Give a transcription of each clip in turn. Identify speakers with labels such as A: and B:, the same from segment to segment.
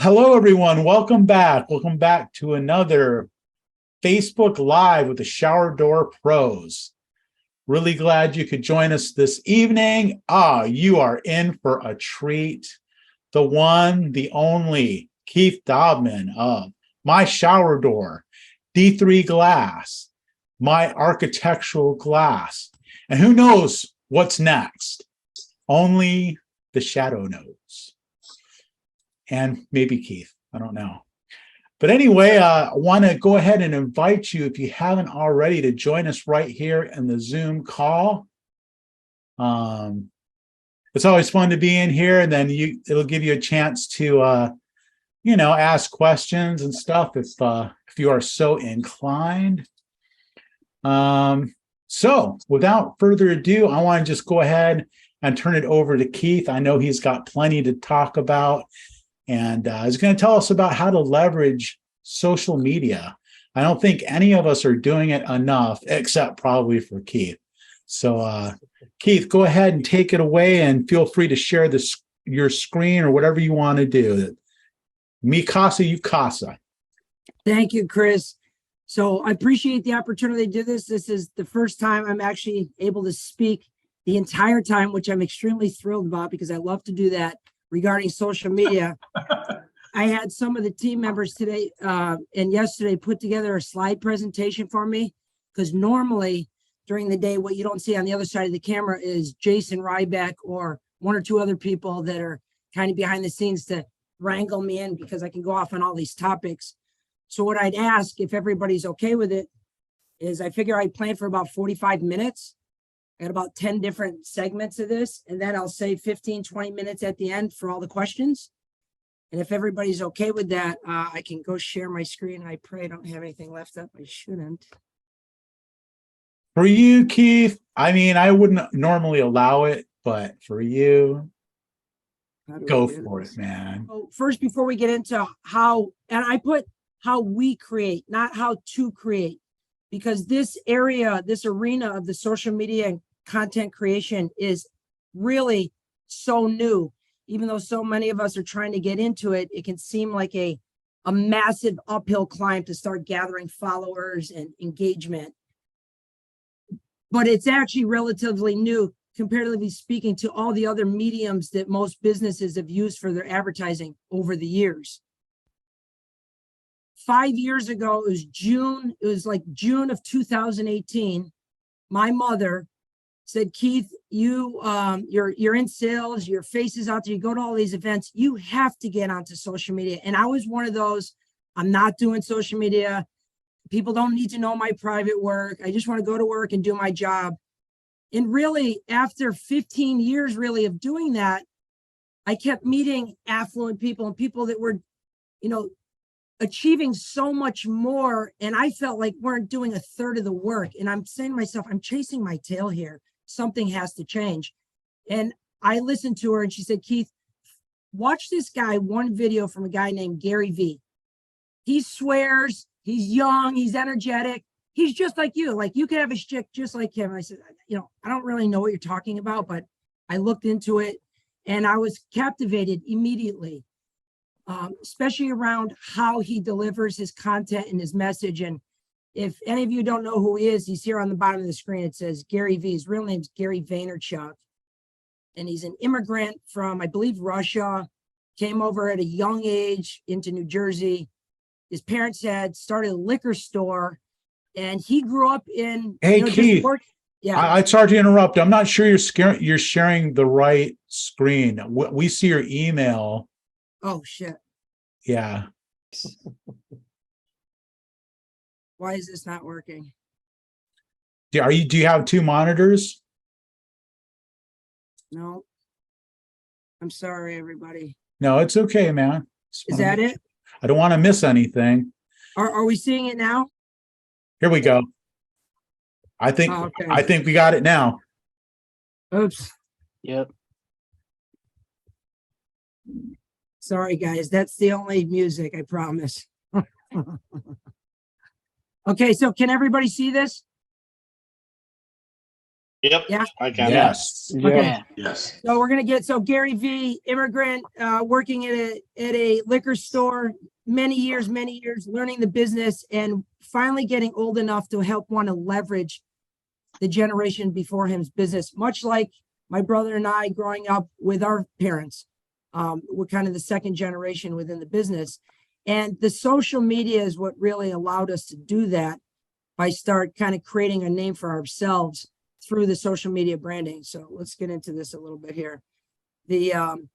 A: Hello, everyone. Welcome back. Welcome back to another Facebook Live with the Shower Door Pros. Really glad you could join us this evening. You are in for a treat. The one, the only Keith Dobman of My Shower Door, D3 Glass, My Architectural Glass. And who knows what's next? Only the shadow knows. And maybe Keith, I don't know. But anyway, I want to go ahead and invite you, if you haven't already, to join us right here in the Zoom call. It's always fun to be in here, and then it'll give you a chance to, ask questions and stuff if you are so inclined. So without further ado, I want to just go ahead and turn it over to Keith. I know he's got plenty to talk about. And he's going to tell us about how to leverage social media. I don't think any of us are doing it enough, except probably for Keith. So, Keith, go ahead and take it away, and feel free to share your screen or whatever you want to do. Mi casa, you casa.
B: Thank you, Chris. So I appreciate the opportunity to do this. This is the first time I'm actually able to speak the entire time, which I'm extremely thrilled about because I love to do that. Regarding social media, I had some of the team members today and yesterday put together a slide presentation for me, because normally during the day, what you don't see on the other side of the camera is Jason Ryback or one or two other people that are kind of behind the scenes to wrangle me in, because I can go off on all these topics. So what I'd ask, if everybody's okay with it, is I figure I plan for about 45 minutes. I got about 10 different segments of this, and then I'll say 15, 20 minutes at the end for all the questions. And if everybody's okay with that, I can go share my screen. I pray I don't have anything left up. I shouldn't.
A: For you, Keith, I mean, I wouldn't normally allow it, but for you, go for it, man.
B: So first, before we get into how, and I put how we create, not how to create, because this area, this arena of the social media and content creation is really so new. Even though so many of us are trying to get into it, it can seem like a massive uphill climb to start gathering followers and engagement. But it's actually relatively new, comparatively speaking, to all the other mediums that most businesses have used for their advertising over the years. 5 years ago, it was like June of 2018. My mother said, Keith, you're in sales, your face is out there, you go to all these events, you have to get onto social media. And I was one of those, I'm not doing social media. People don't need to know my private work. I just want to go to work and do my job. And really, after 15 years really of doing that, I kept meeting affluent people and people that were, achieving so much more. And I felt like weren't doing a third of the work. And I'm saying to myself, I'm chasing my tail here. Something has to change. And I listened to her and she said, Keith, watch this guy, one video from a guy named Gary V. He swears, he's young, he's energetic. He's just like you. Like, you could have a chick just like him. I said, I don't really know what you're talking about, but I looked into it and I was captivated immediately. Especially around how he delivers his content and his message. And if any of you don't know who he is, he's here on the bottom of the screen. It says Gary V. His real name's Gary Vaynerchuk. And he's an immigrant from, I believe, Russia, came over at a young age into New Jersey. His parents had started a liquor store, and he grew up in...
A: Hey, Keith,
B: yeah.
A: I'm sorry to interrupt. I'm not sure you're sharing the right screen. We see your email.
B: Oh, shit.
A: Yeah.
B: Why is this not working?
A: Do you have two monitors?
B: No. I'm sorry, everybody.
A: No, it's okay, man.
B: Is that it?
A: I don't want to miss anything.
B: Are we seeing it now?
A: Here we go. I think we got it now.
B: Oops.
C: Yep.
B: Sorry, guys. That's the only music, I promise. Okay, so can everybody see this?
C: Yep,
B: Yeah.
C: I can.
A: Yes.
B: Okay.
D: Yeah.
C: Yes.
B: So we're gonna get Gary V, immigrant, working at a liquor store, many years, learning the business, and finally getting old enough to help want to leverage the generation before him's business, much like my brother and I growing up with our parents. We're kind of the second generation within the business. And the social media is what really allowed us to do that by start kind of creating a name for ourselves through the social media branding. So let's get into this a little bit here. The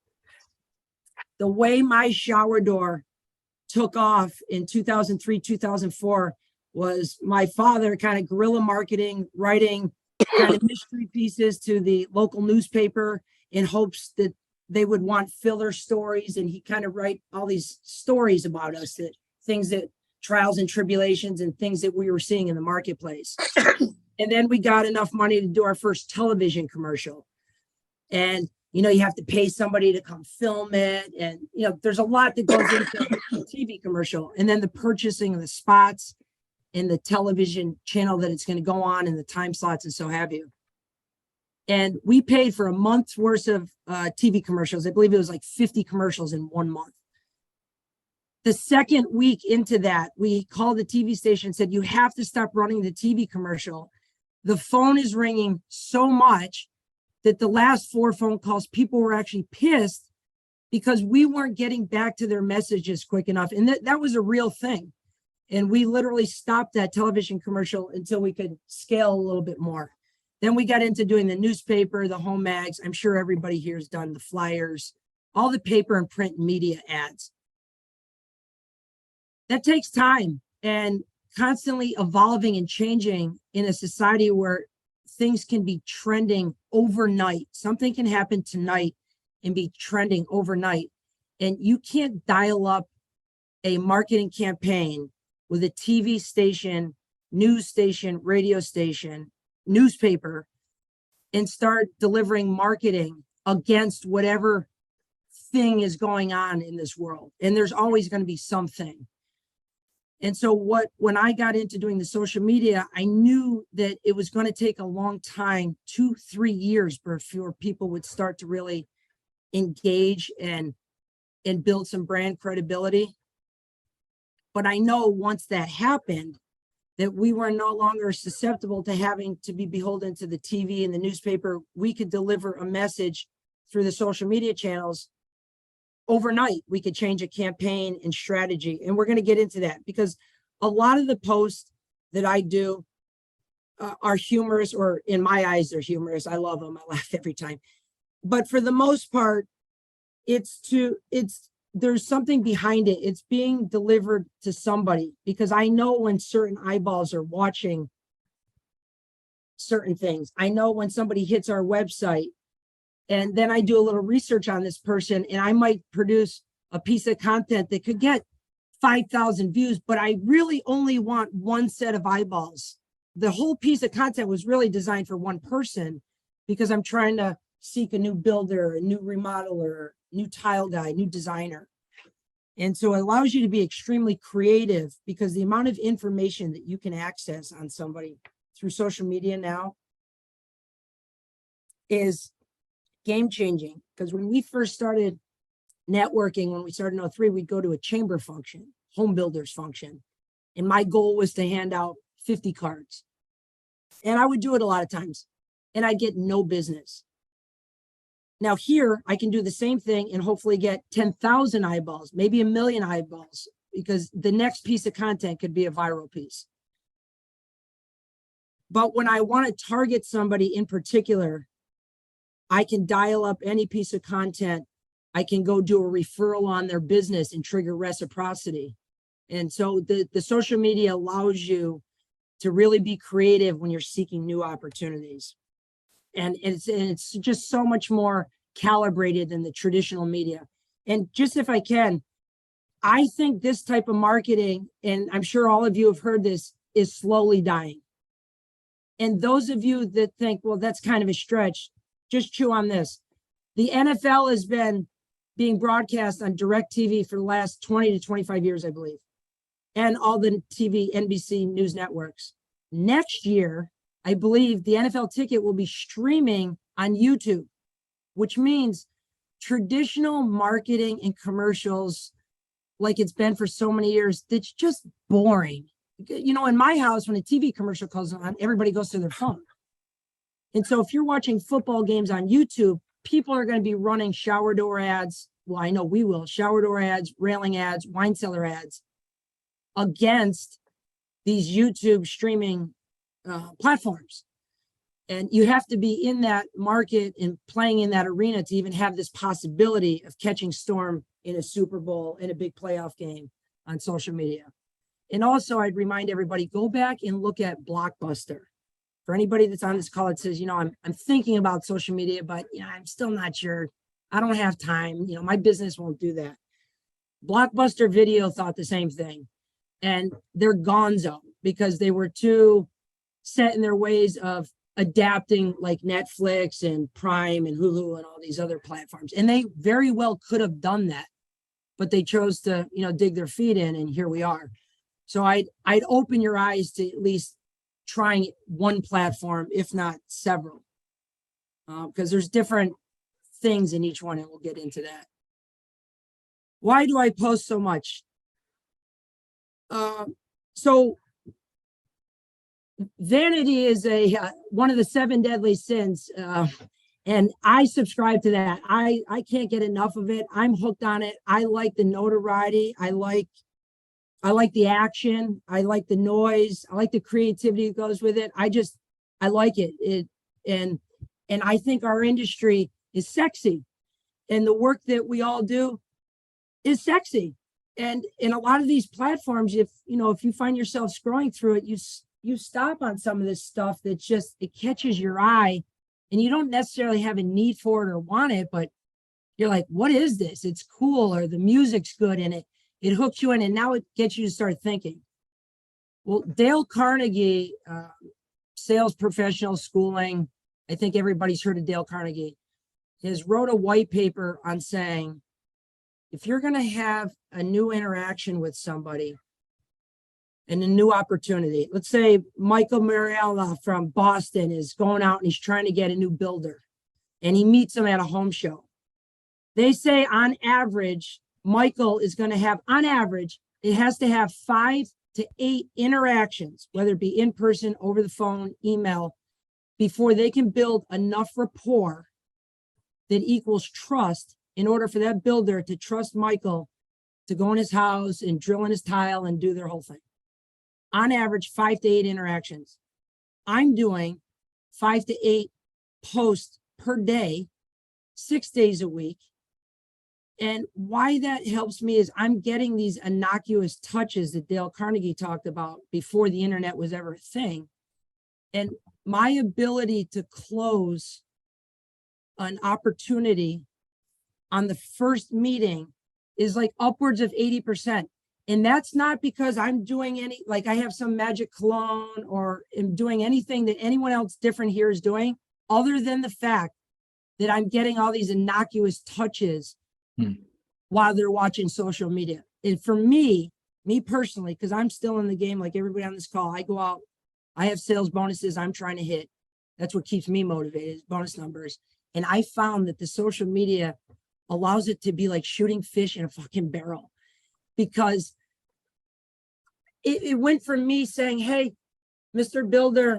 B: way my shower door took off in 2003, 2004 was my father kind of guerrilla marketing, writing kind of mystery pieces to the local newspaper in hopes that they would want filler stories. And he kind of write all these stories about us, that things that trials and tribulations and things that we were seeing in the marketplace. And then we got enough money to do our first television commercial. And, you know, you have to pay somebody to come film it. And, you know, there's a lot that goes into a TV commercial. And then the purchasing of the spots and the television channel that it's going to go on and the time slots and so have you. And we paid for a month's worth of TV commercials. I believe it was like 50 commercials in 1 month. The second week into that, we called the TV station and said, you have to stop running the TV commercial. The phone is ringing so much that the last 4 phone calls, people were actually pissed because we weren't getting back to their messages quick enough. And that was a real thing. And we literally stopped that television commercial until we could scale a little bit more. Then we got into doing the newspaper, the home mags. I'm sure everybody here has done the flyers, all the paper and print media ads. That takes time and constantly evolving and changing in a society where things can be trending overnight. Something can happen tonight and be trending overnight. And you can't dial up a marketing campaign with a TV station, news station, radio station, newspaper, and start delivering marketing against whatever thing is going on in this world. And there's always going to be something. And so when I got into doing the social media, I knew that it was going to take a long time, 2-3 years before people would start to really engage and build some brand credibility. But I know once that happened, that we were no longer susceptible to having to be beholden to the TV and the newspaper. We could deliver a message through the social media channels overnight. We could change a campaign and strategy. And we're going to get into that because a lot of the posts that I do are humorous, or in my eyes, they're humorous. I love them. I laugh every time. But for the most part, there's something behind it. It's being delivered to somebody, because I know when certain eyeballs are watching certain things. I know when somebody hits our website, and then I do a little research on this person, and I might produce a piece of content that could get 5,000 views, but I really only want one set of eyeballs. The whole piece of content was really designed for one person, because I'm trying to seek a new builder, a new remodeler, new tile guy, new designer. And so it allows you to be extremely creative, because the amount of information that you can access on somebody through social media now is game changing. Because when we first started networking, when we started in 2003, we'd go to a chamber function, home builders function. And my goal was to hand out 50 cards. And I would do it a lot of times, and I'd get no business. Now here, I can do the same thing and hopefully get 10,000 eyeballs, maybe 1 million eyeballs, because the next piece of content could be a viral piece. But when I want to target somebody in particular, I can dial up any piece of content. I can go do a referral on their business and trigger reciprocity. And so the social media allows you to really be creative when you're seeking new opportunities. And it's just so much more calibrated than the traditional media. And just if I can, I think this type of marketing, and I'm sure all of you have heard this, is slowly dying. And those of you that think, well, that's kind of a stretch, just chew on this. The NFL has been being broadcast on DirecTV for the last 20 to 25 years, I believe, and all the TV, NBC news networks. Next year, I believe the NFL ticket will be streaming on YouTube, which means traditional marketing and commercials, like it's been for so many years, that's just boring. You know, in my house, when a TV commercial comes on, everybody goes to their phone. And so if you're watching football games on YouTube, people are going to be running shower door ads. Well, I know we will. Shower door ads, railing ads, wine cellar ads against these YouTube streaming platforms. And you have to be in that market and playing in that arena to even have this possibility of catching storm in a Super Bowl, in a big playoff game on social media. And also, I'd remind everybody, go back and look at Blockbuster. For anybody that's on this call that says, you know, I'm thinking about social media, but you know, I'm still not sure. I don't have time. You know, my business won't do that. Blockbuster Video thought the same thing. And they're gonzo because they were too set in their ways of adapting like Netflix and Prime and Hulu and all these other platforms. And they very well could have done that, but they chose to, you know, dig their feet in, and here we are. So I'd open your eyes to at least trying one platform, if not several, because there's different things in each one, and we'll get into that. Why do I post so much? So vanity is one of the 7 deadly sins, and I subscribe to that. I can't get enough of it. I'm hooked on it. I like the notoriety. I like the action. I like the noise. I like the creativity that goes with it. I like it. And I think our industry is sexy, and the work that we all do is sexy. And in a lot of these platforms, if you find yourself scrolling through it, you stop on some of this stuff that just, it catches your eye, and you don't necessarily have a need for it or want it, but you're like, what is this? It's cool, or the music's good, and it hooks you in, and now it gets you to start thinking. Well, Dale Carnegie, sales professional schooling, I think everybody's heard of Dale Carnegie, has wrote a white paper on saying, if you're going to have a new interaction with somebody and a new opportunity, let's say Michael Mariella from Boston is going out and he's trying to get a new builder, and he meets him at a home show. They say on average, Michael is going to have, on average, it has to have 5 to 8 interactions, whether it be in person, over the phone, email, before they can build enough rapport that equals trust in order for that builder to trust Michael to go in his house and drill in his tile and do their whole thing. On average, 5 to 8 interactions. I'm doing 5 to 8 posts per day, 6 days a week. And why that helps me is I'm getting these innocuous touches that Dale Carnegie talked about before the internet was ever a thing. And my ability to close an opportunity on the first meeting is like upwards of 80%. And that's not because I'm doing I have some magic cologne or am doing anything that anyone else different here is doing, other than the fact that I'm getting all these innocuous touches while they're watching social media. And for me personally, because I'm still in the game like everybody on this call, I go out, I have sales bonuses I'm trying to hit. That's what keeps me motivated, bonus numbers. And I found that the social media allows it to be like shooting fish in a fucking barrel, because it went from me saying, hey, Mr. Builder,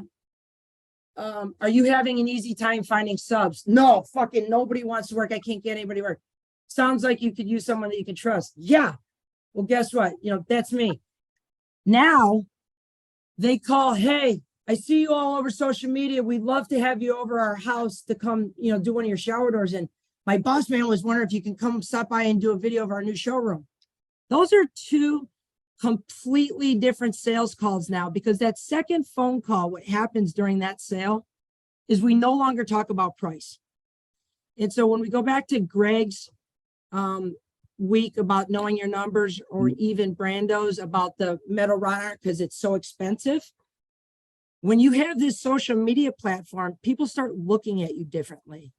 B: are you having an easy time finding subs? No, fucking nobody wants to work. I can't get anybody to work. Sounds like you could use someone that you can trust. Yeah. Well, guess what? That's me. Now they call, hey, I see you all over social media. We'd love to have you over our house to come, do one of your shower doors. And my boss man was wondering if you can come stop by and do a video of our new showroom. Those are 2 completely different sales calls now, because that second phone call, what happens during that sale is we no longer talk about price. And so when we go back to Greg's week about knowing your numbers, or even Brando's about the metal rod iron because it's so expensive, when you have this social media platform, people start looking at you differently.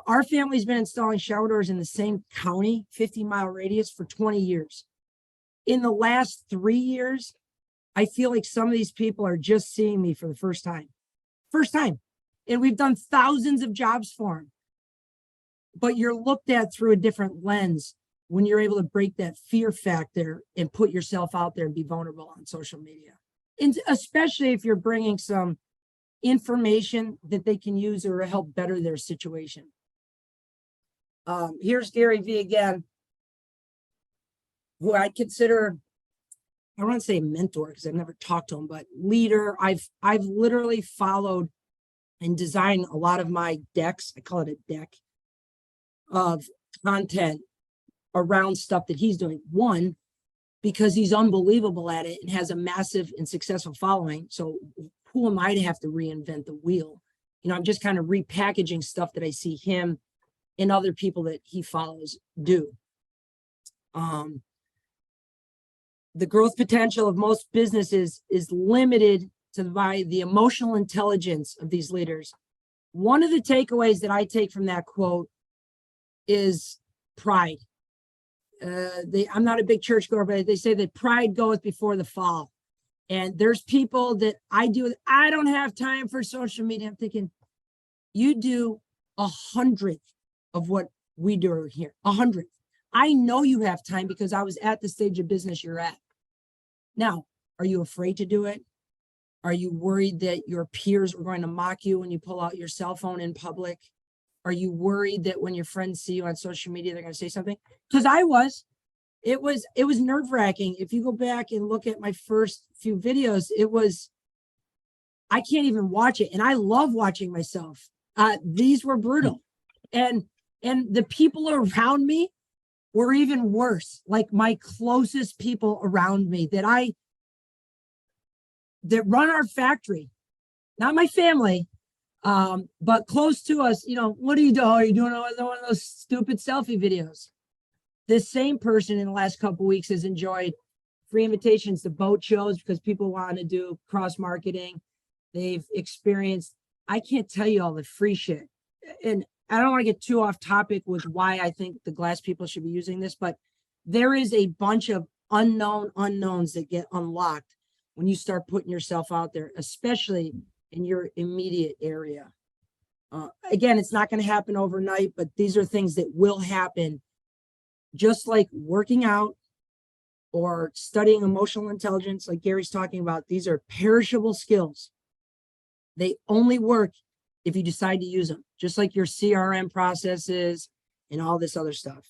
B: Our family's been installing shower doors in the same county, 50-mile radius, for 20 years. In the last 3 years, I feel like some of these people are just seeing me for the first time. First time. And we've done thousands of jobs for him. But you're looked at through a different lens when you're able to break that fear factor and put yourself out there and be vulnerable on social media. And especially if you're bringing some information that they can use or help better their situation. Here's Gary Vee again, who I consider, I don't want to say mentor because I've never talked to him, but leader. I've literally followed and designed a lot of my decks. I call it a deck of content around stuff that he's doing. One, because he's unbelievable at it and has a massive and successful following. So who am I to have to reinvent the wheel? You know, I'm just kind of repackaging stuff that I see him and other people that he follows do. The growth potential of most businesses is limited by the emotional intelligence of these leaders. One of the takeaways that I take from that quote is pride. I'm not a big churchgoer, but they say that pride goes before the fall. And there's people that I don't have time for social media. I'm thinking, you do 100th of what we do here, 100th. I know you have time because I was at the stage of business you're at. Now, are you afraid to do it? Are you worried that your peers are going to mock you when you pull out your cell phone in public? Are you worried that when your friends see you on social media, they're going to say something? Because I was. It was nerve-wracking. If you go back and look at my first few videos, I can't even watch it. And I love watching myself. These were brutal. And the people around me were even worse. Like my closest people around me that run our factory, not my family, but close to us. You know, what are you doing? Are you doing one of those stupid selfie videos? This same person in the last couple of weeks has enjoyed free invitations to boat shows because people want to do cross marketing. They've experienced, I can't tell you all the free shit. And I don't want to get too off topic with why I think the glass people should be using this, but there is a bunch of unknowns that get unlocked when you start putting yourself out there, especially in your immediate area. Again, it's not going to happen overnight, but these are things that will happen. Just like working out or studying emotional intelligence, like Gary's talking about, these are perishable skills. They only work if you decide to use them, just like your CRM processes and all this other stuff.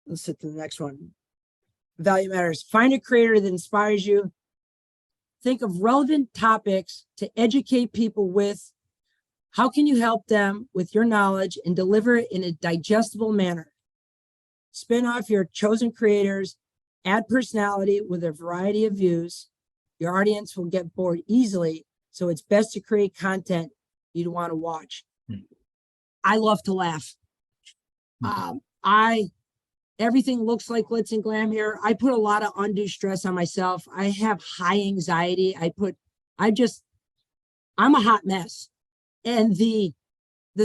B: Let's hit to the next one. Value matters. Find a creator that inspires you. Think of relevant topics to educate people with. How can you help them with your knowledge and deliver it in a digestible manner? Spin off your chosen creators, add personality with a variety of views. Your audience will get bored easily, so it's best to create content you'd want to watch. I love to laugh. Everything looks like glitz and glam here. I put a lot of undue stress on myself. I have high anxiety. I'm a hot mess. And the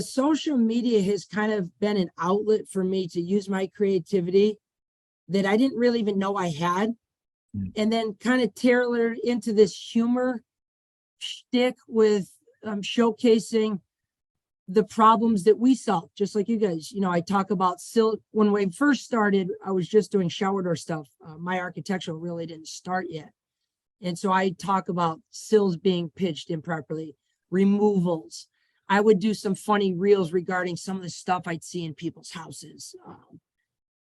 B: social media has kind of been an outlet for me to use my creativity that I didn't really even know I had. And then kind of tailor into this humor shtick with showcasing the problems that we solve, just like you guys. You know, I talk about when we first started, I was just doing shower door stuff. My architectural really didn't start yet. And so I talk about sills being pitched improperly, removals. I would do some funny reels regarding some of the stuff I'd see in people's houses.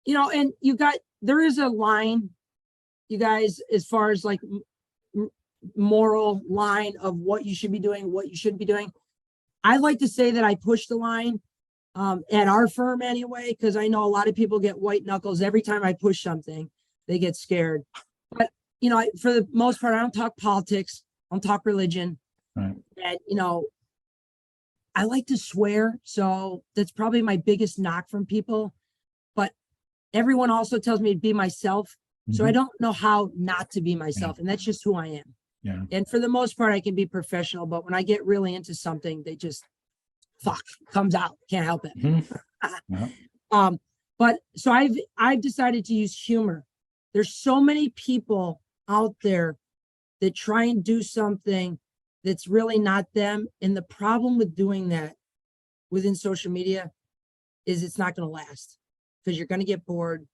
B: You know, and there is a line, you guys, as far as like moral line of what you should be doing, what you shouldn't be doing. I like to say that I push the line at our firm anyway, because I know a lot of people get white knuckles every time I push something. They get scared. But, you know, for the most part, I don't talk politics. I don't talk religion. Right. And, you know, I like to swear. So that's probably my biggest knock from people. But everyone also tells me to be myself. Mm-hmm. So I don't know how not to be myself. Yeah. And that's just who I am. Yeah. And for the most part, I can be professional, but when I get really into something, they just comes out. Can't help it. Mm-hmm. Yeah. But so I've decided to use humor. There's so many people out there that try and do something that's really not them. And the problem with doing that within social media is it's not going to last, because you're going to get bored,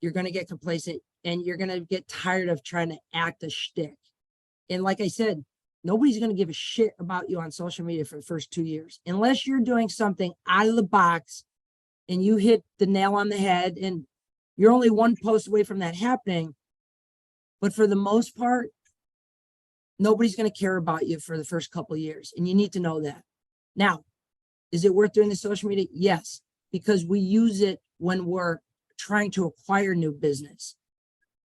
B: you're going to get complacent, and you're going to get tired of trying to act a shtick. And like I said, nobody's going to give a shit about you on social media for the first 2 years, unless you're doing something out of the box and you hit the nail on the head, and you're only one post away from that happening. But for the most part, nobody's going to care about you for the first couple of years. And you need to know that. Now, is it worth doing the social media? Yes, because we use it when we're trying to acquire new business.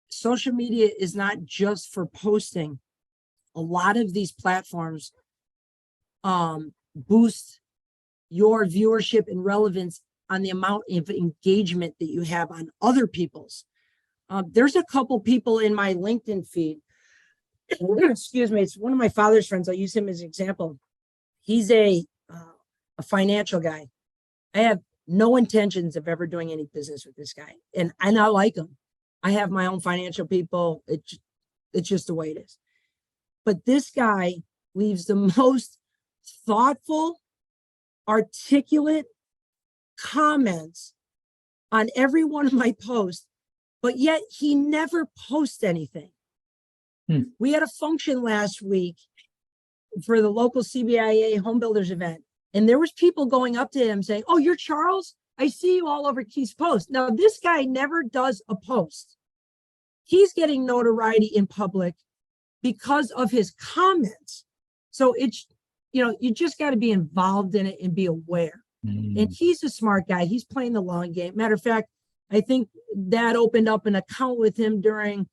B: Social media is not just for posting. A lot of these platforms boost your viewership and relevance on the amount of engagement that you have on other people's. There's a couple people in my LinkedIn feed. Excuse me. It's one of my father's friends. I'll use him as an example. He's a financial guy. I have no intentions of ever doing any business with this guy, and I like him. I have my own financial people. It's just the way it is. But this guy leaves the most thoughtful, articulate comments on every one of my posts, but yet he never posts anything. We had a function last week for the local CBIA home builders event, and there was people going up to him saying, "Oh, you're Charles? I see you all over Keith's post." Now, this guy never does a post. He's getting notoriety in public because of his comments. So it's, you just got to be involved in it and be aware. And he's a smart guy. He's playing the long game. Matter of fact, I think Dad opened up an account with him during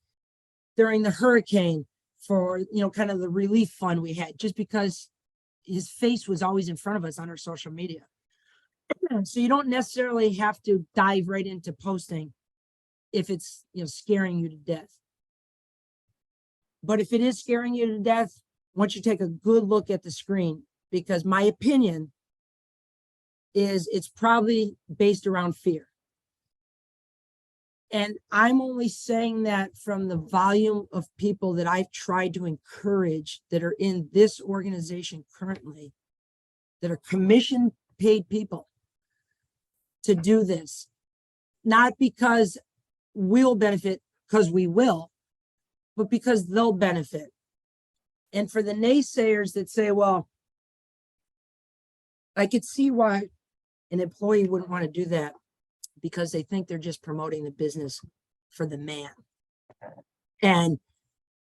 B: the hurricane for, kind of the relief fund we had, just because his face was always in front of us on our social media. So you don't necessarily have to dive right into posting if it's, scaring you to death. But if it is scaring you to death, I want you to take a good look at the screen, because my opinion is it's probably based around fear. And I'm only saying that from the volume of people that I've tried to encourage that are in this organization currently, that are commission paid people to do this. Not because we'll benefit, because we will, but because they'll benefit. And for the naysayers that say, well, I could see why an employee wouldn't want to do that, because they think they're just promoting the business for the man. And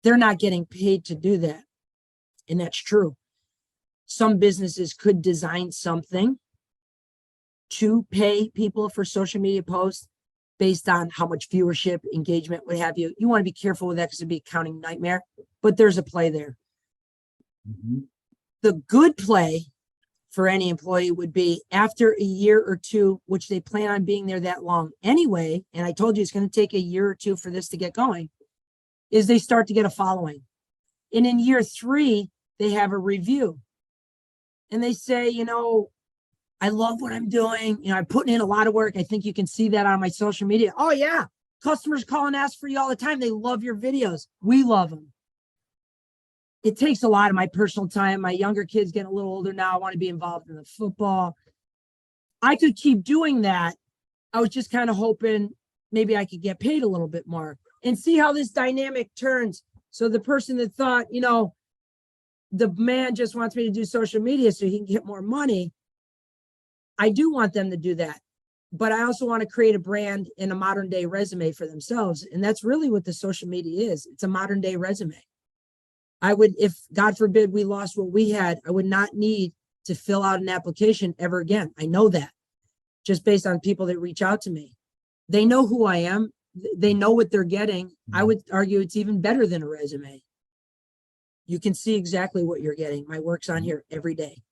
B: they're not getting paid to do that. And that's true. Some businesses could design something to pay people for social media posts based on how much viewership, engagement, what have you. You want to be careful with that, because it'd be an accounting nightmare, but there's a play there. The good play for any employee would be after a year or two, which they plan on being there that long anyway, and I told you it's going to take a year or two for this to get going, is they start to get a following. And in year 3, they have a review. And they say, I love what I'm doing. I'm putting in a lot of work. I think you can see that on my social media. Oh, yeah. Customers call and ask for you all the time. They love your videos. We love them. It takes a lot of my personal time. My younger kids getting a little older now. I want to be involved in the football. I could keep doing that. I was just kind of hoping maybe I could get paid a little bit more and see how this dynamic turns. So the person that thought, the man just wants me to do social media so he can get more money, I do want them to do that. But I also want to create a brand and a modern day resume for themselves. And that's really what the social media is. It's a modern day resume. I would, if God forbid we lost what we had, I would not need to fill out an application ever again. I know that, just based on people that reach out to me. They know who I am. They know what they're getting. I would argue it's even better than a resume. You can see exactly what you're getting. My work's on here every day.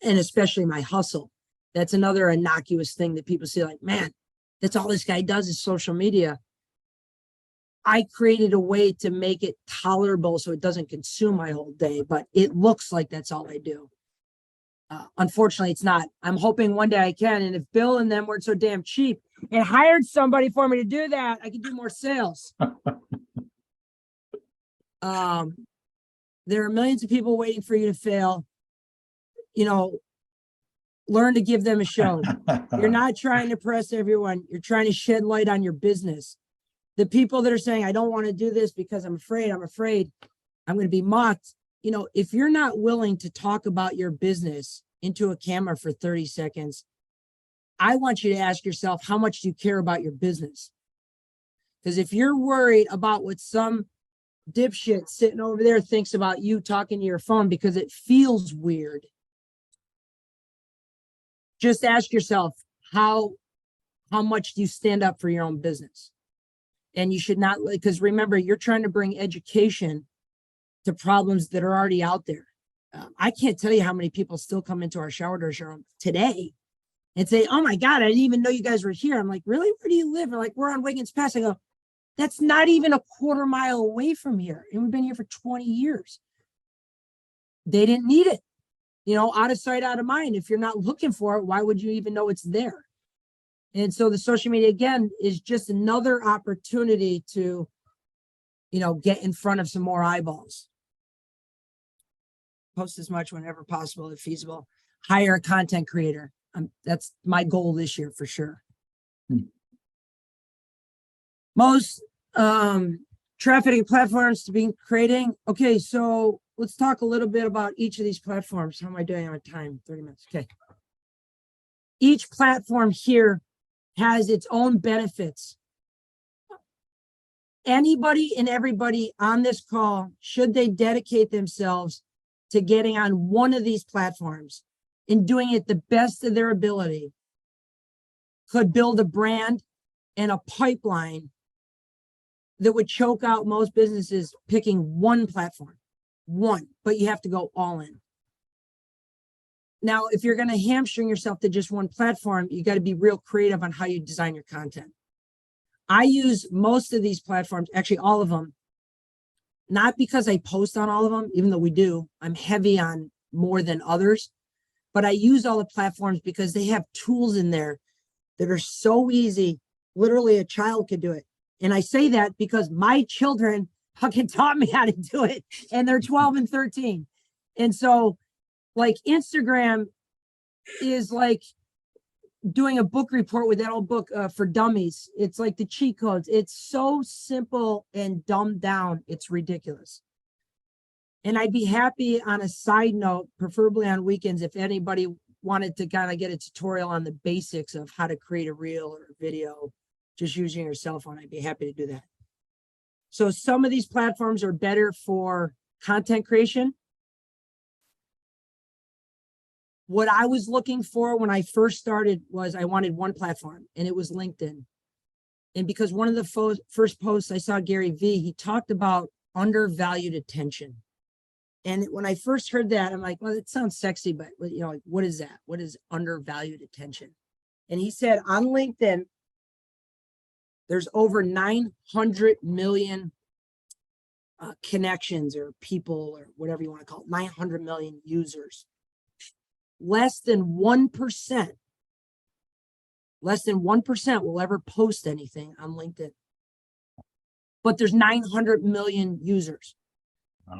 B: And especially my hustle. That's another innocuous thing that people say, like, man, that's all this guy does is social media. I created a way to make it tolerable so it doesn't consume my whole day, but it looks like that's all I do. Unfortunately, it's not. I'm hoping one day I can. And if Bill and them weren't so damn cheap and hired somebody for me to do that, I could do more sales. There are millions of people waiting for you to fail. You know, learn to give them a show. You're not trying to press everyone. You're trying to shed light on your business. The people that are saying, I don't want to do this because I'm afraid I'm going to be mocked. You know, if you're not willing to talk about your business into a camera for 30 seconds, I want you to ask yourself, how much do you care about your business? Because if you're worried about what some dipshit sitting over there thinks about you talking to your phone because it feels weird, just ask yourself, how much do you stand up for your own business? And you should not, because remember, you're trying to bring education to problems that are already out there. I can't tell you how many people still come into our shower door showroom today and say, oh my God, I didn't even know you guys were here. I'm like, really? Where do you live? They're like, we're on Wiggins Pass. I go, that's not even a quarter mile away from here. And we've been here for 20 years. They didn't need it. You know, out of sight, out of mind. If you're not looking for it, why would you even know it's there? And so the social media, again, is just another opportunity to, you know, get in front of some more eyeballs. Post as much whenever possible, if feasible. Hire a content creator. That's my goal this year for sure. Most traffic platforms to be creating. Okay, so let's talk a little bit about each of these platforms. How am I doing on time? 30 minutes. Okay. Each platform here has its own benefits. Anybody and everybody on this call, should they dedicate themselves to getting on one of these platforms and doing it the best of their ability, could build a brand and a pipeline that would choke out most businesses picking one platform, but you have to go all in. Now, if you're going to hamstring yourself to just one platform, you got to be real creative on how you design your content. I use most of these platforms, actually all of them, not because I post on all of them, even though we do. I'm heavy on more than others, but I use all the platforms because they have tools in there that are so easy. Literally a child could do it. And I say that because my children fucking taught me how to do it, and they're 12 and 13. And so like Instagram is like doing a book report with that old book for dummies. It's like the cheat codes. It's so simple and dumbed down. It's ridiculous. And I'd be happy on a side note, preferably on weekends, if anybody wanted to kind of get a tutorial on the basics of how to create a reel or a video just using your cell phone. I'd be happy to do that. So some of these platforms are better for content creation. What I was looking for when I first started was I wanted one platform, and it was LinkedIn. And because one of the first posts I saw Gary Vee, he talked about undervalued attention. And when I first heard that, I'm like, well, it sounds sexy, but you know, like, what is that? What is undervalued attention? And he said on LinkedIn, there's over 900 million connections or people or whatever you want to call it, 900 million users. Less than 1% will ever post anything on LinkedIn. But there's 900 million users.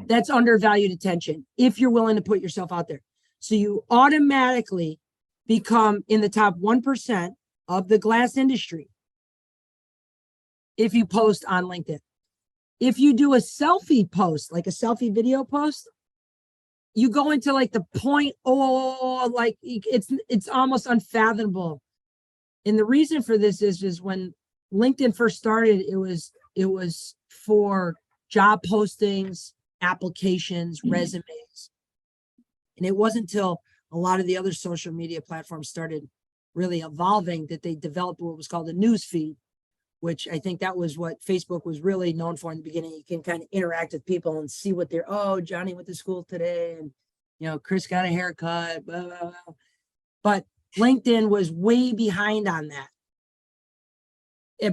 B: That's undervalued attention if you're willing to put yourself out there. So you automatically become in the top 1% of the glass industry if you post on LinkedIn. If you do a selfie post, like a selfie video post, you go into like the point, like it's almost unfathomable. And the reason for this is when LinkedIn first started, it was for job postings, applications, resumes. And it wasn't until a lot of the other social media platforms started really evolving that they developed what was called a news feed, which I think that was what Facebook was really known for in the beginning. You can kind of interact with people and see what they're, oh, Johnny went to school today, and you know, Chris got a haircut, blah, blah, blah. But LinkedIn was way behind on that.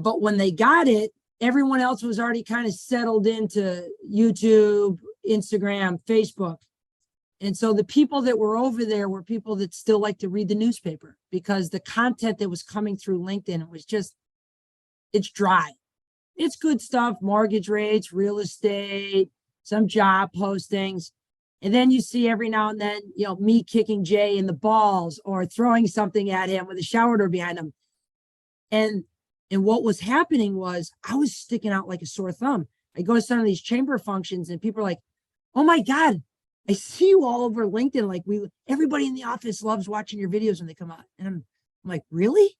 B: But when they got it, everyone else was already kind of settled into YouTube, Instagram, Facebook. And so the people that were over there were people that still like to read the newspaper, because the content that was coming through LinkedIn was just, it's dry. It's good stuff, mortgage rates, real estate, some job postings. And then you see every now and then, me kicking Jay in the balls or throwing something at him with a shower door behind him. And what was happening was I was sticking out like a sore thumb. I go to some of these chamber functions and people are like, oh my God, I see you all over LinkedIn. Like everybody in the office loves watching your videos when they come out. And I'm like, really?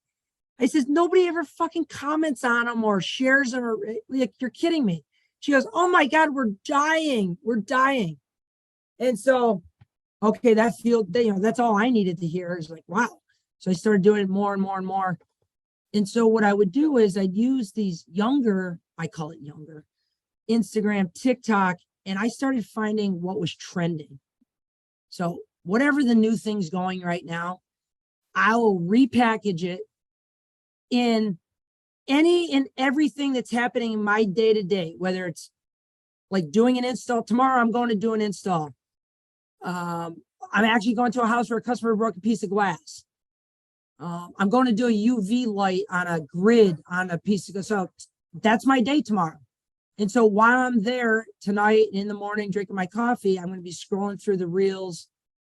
B: I says, nobody ever fucking comments on them or shares them, or like, you're kidding me. She goes, oh my God, we're dying. We're dying. And so, okay, that's all I needed to hear is like, wow. So I started doing it more and more and more. And so what I would do is I'd use these I call it younger, Instagram, TikTok, and I started finding what was trending. So whatever the new thing's going right now, I will repackage it in any and everything that's happening in my day-to-day, whether it's like doing an install. Tomorrow I'm going to do an install. I'm actually going to a house where a customer broke a piece of glass. I'm going to do a UV light on a grid on a piece of glass. So that's my day tomorrow. And so while I'm there tonight in the morning drinking my coffee, I'm going to be scrolling through the reels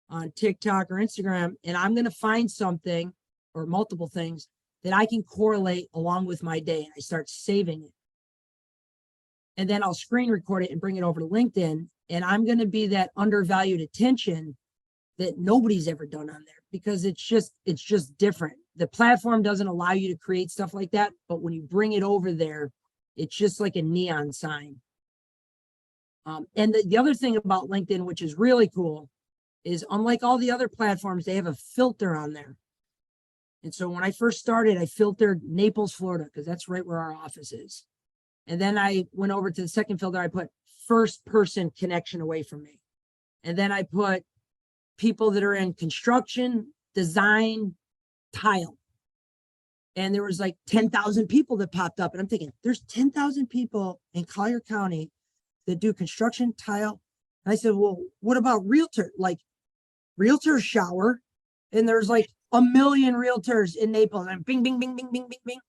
B: on TikTok or Instagram, and I'm going to find something or multiple things that I can correlate along with my day. And I start saving it. And then I'll screen record it and bring it over to LinkedIn. And I'm going to be that undervalued attention that nobody's ever done on there, because it's just different. The platform doesn't allow you to create stuff like that. But when you bring it over there, it's just like a neon sign. And the other thing about LinkedIn, which is really cool, is unlike all the other platforms, they have a filter on there. And so when I first started, I filtered Naples, Florida, because that's right where our office is. And then I went over to the second filter. I put first person connection away from me. And then I put people that are in construction, design, tile. And there was like 10,000 people that popped up. And I'm thinking, there's 10,000 people in Collier County that do construction, tile. And I said, well, what about realtor? Like realtor shower. And there's like a million realtors in Naples. And bing, bing, bing, bing, bing, bing, bing.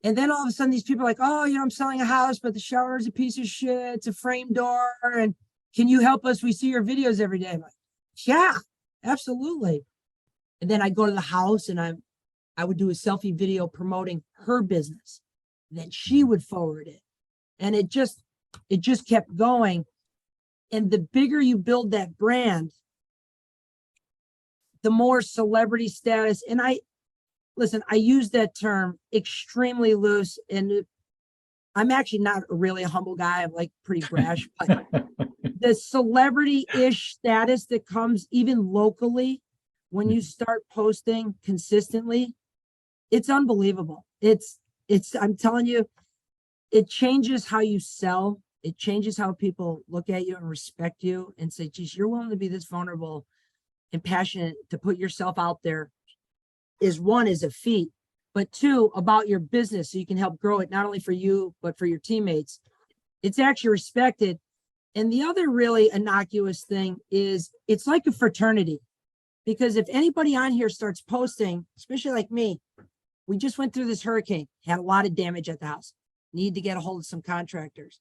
B: And then all of a sudden these people are like, oh, I'm selling a house, but the shower is a piece of shit. It's a frame door. And can you help us? We see your videos every day. I'm like, yeah, absolutely. And then I go to the house and I would do a selfie video promoting her business. And then she would forward it. And it just kept going. And the bigger you build that brand, the more celebrity status. And I use that term extremely loose. And I'm actually not really a humble guy. I'm like pretty brash, but the celebrity-ish status that comes even locally when you start posting consistently, it's unbelievable. I'm telling you, it changes how you sell. It changes how people look at you and respect you and say, geez, you're willing to be this vulnerable and passionate to put yourself out there is a feat, but two, about your business so you can help grow it, not only for you, but for your teammates. It's actually respected. And the other really innocuous thing is it's like a fraternity, because if anybody on here starts posting, especially like me, we just went through this hurricane, had a lot of damage at the house, need to get a hold of some contractors.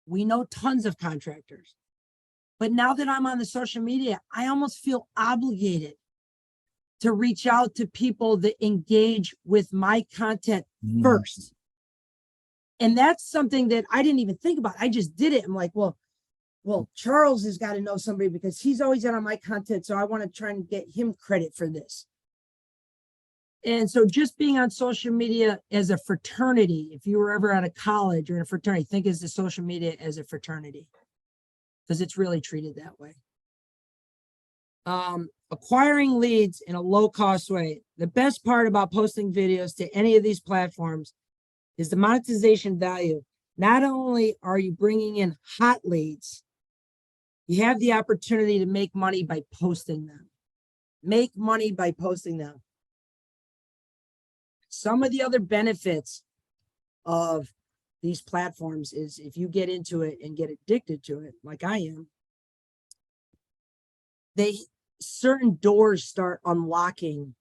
B: We know tons of contractors. But now that I'm on the social media, I almost feel obligated to reach out to people that engage with my content first. And that's something that I didn't even think about. I just did it. I'm like, well, Charles has got to know somebody because he's always on my content. So I want to try and get him credit for this. And so just being on social media as a fraternity, if you were ever at a college or in a fraternity, think of the social media as a fraternity, because it's really treated that way. Acquiring leads in a low-cost way. The best part about posting videos to any of these platforms is the monetization value. Not only are you bringing in hot leads, you have the opportunity to make money by posting them. Make money by posting them. Some of the other benefits of these platforms is if you get into it and get addicted to it, like I am, certain doors start unlocking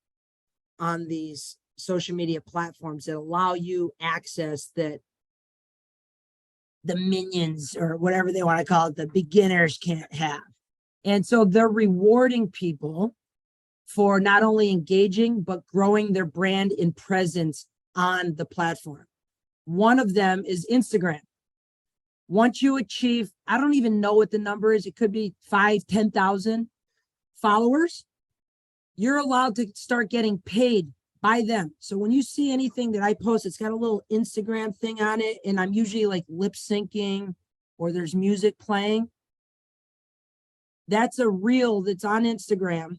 B: on these social media platforms that allow you access that the minions or whatever they want to call it, the beginners can't have. And so they're rewarding people for not only engaging, but growing their brand and presence on the platform. One of them is Instagram. Once you achieve, I don't even know what the number is, it could be 5, 10,000 followers, you're allowed to start getting paid by them. So when you see anything that I post, it's got a little Instagram thing on it, and I'm usually like lip syncing or there's music playing. That's a reel that's on Instagram,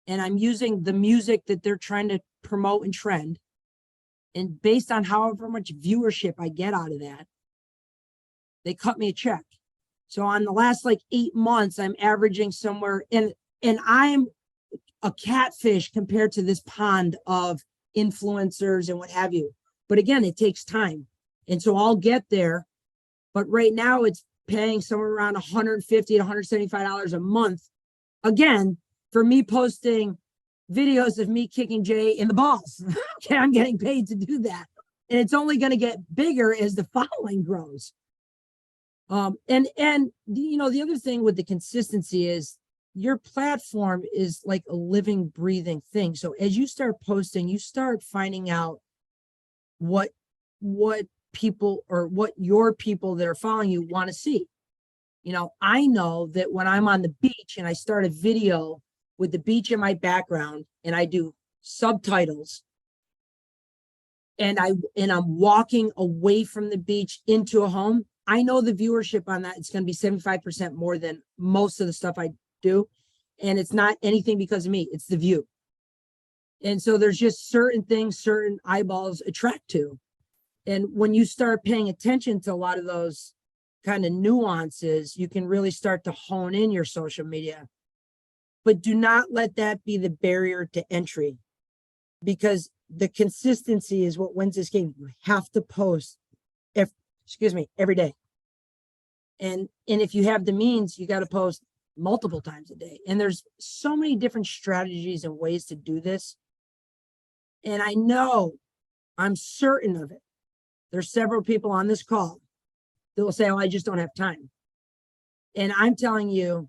B: and I'm using the music that they're trying to promote and trend. And based on however much viewership I get out of that, they cut me a check. So on the last like 8 months, I'm averaging somewhere, and I'm a catfish compared to this pond of influencers and what have you. But again, it takes time. And so I'll get there. But right now it's paying somewhere around $150 to $175 a month. Again, for me posting videos of me kicking Jay in the balls. Okay, I'm getting paid to do that. And it's only going to get bigger as the following grows. And you know, the other thing with the consistency is your platform is like a living, breathing thing. So as you start posting, you start finding out what people or what your people that are following you want to see. You know, I know that when I'm on the beach and I start a video with the beach in my background and I do subtitles and I'm walking away from the beach into a home, I know the viewership on that it's going to be 75% more than most of the stuff I do. And it's not anything because of me, it's the view. And so there's just certain things, certain eyeballs attract to. And when you start paying attention to a lot of those kind of nuances, you can really start to hone in your social media. But do not let that be the barrier to entry, because the consistency is what wins this game. You have to post every day. And if you have the means, you got to post multiple times a day. And there's so many different strategies and ways to do this. And I'm certain of it. There's several people on this call that will say, oh, I just don't have time. And I'm telling you,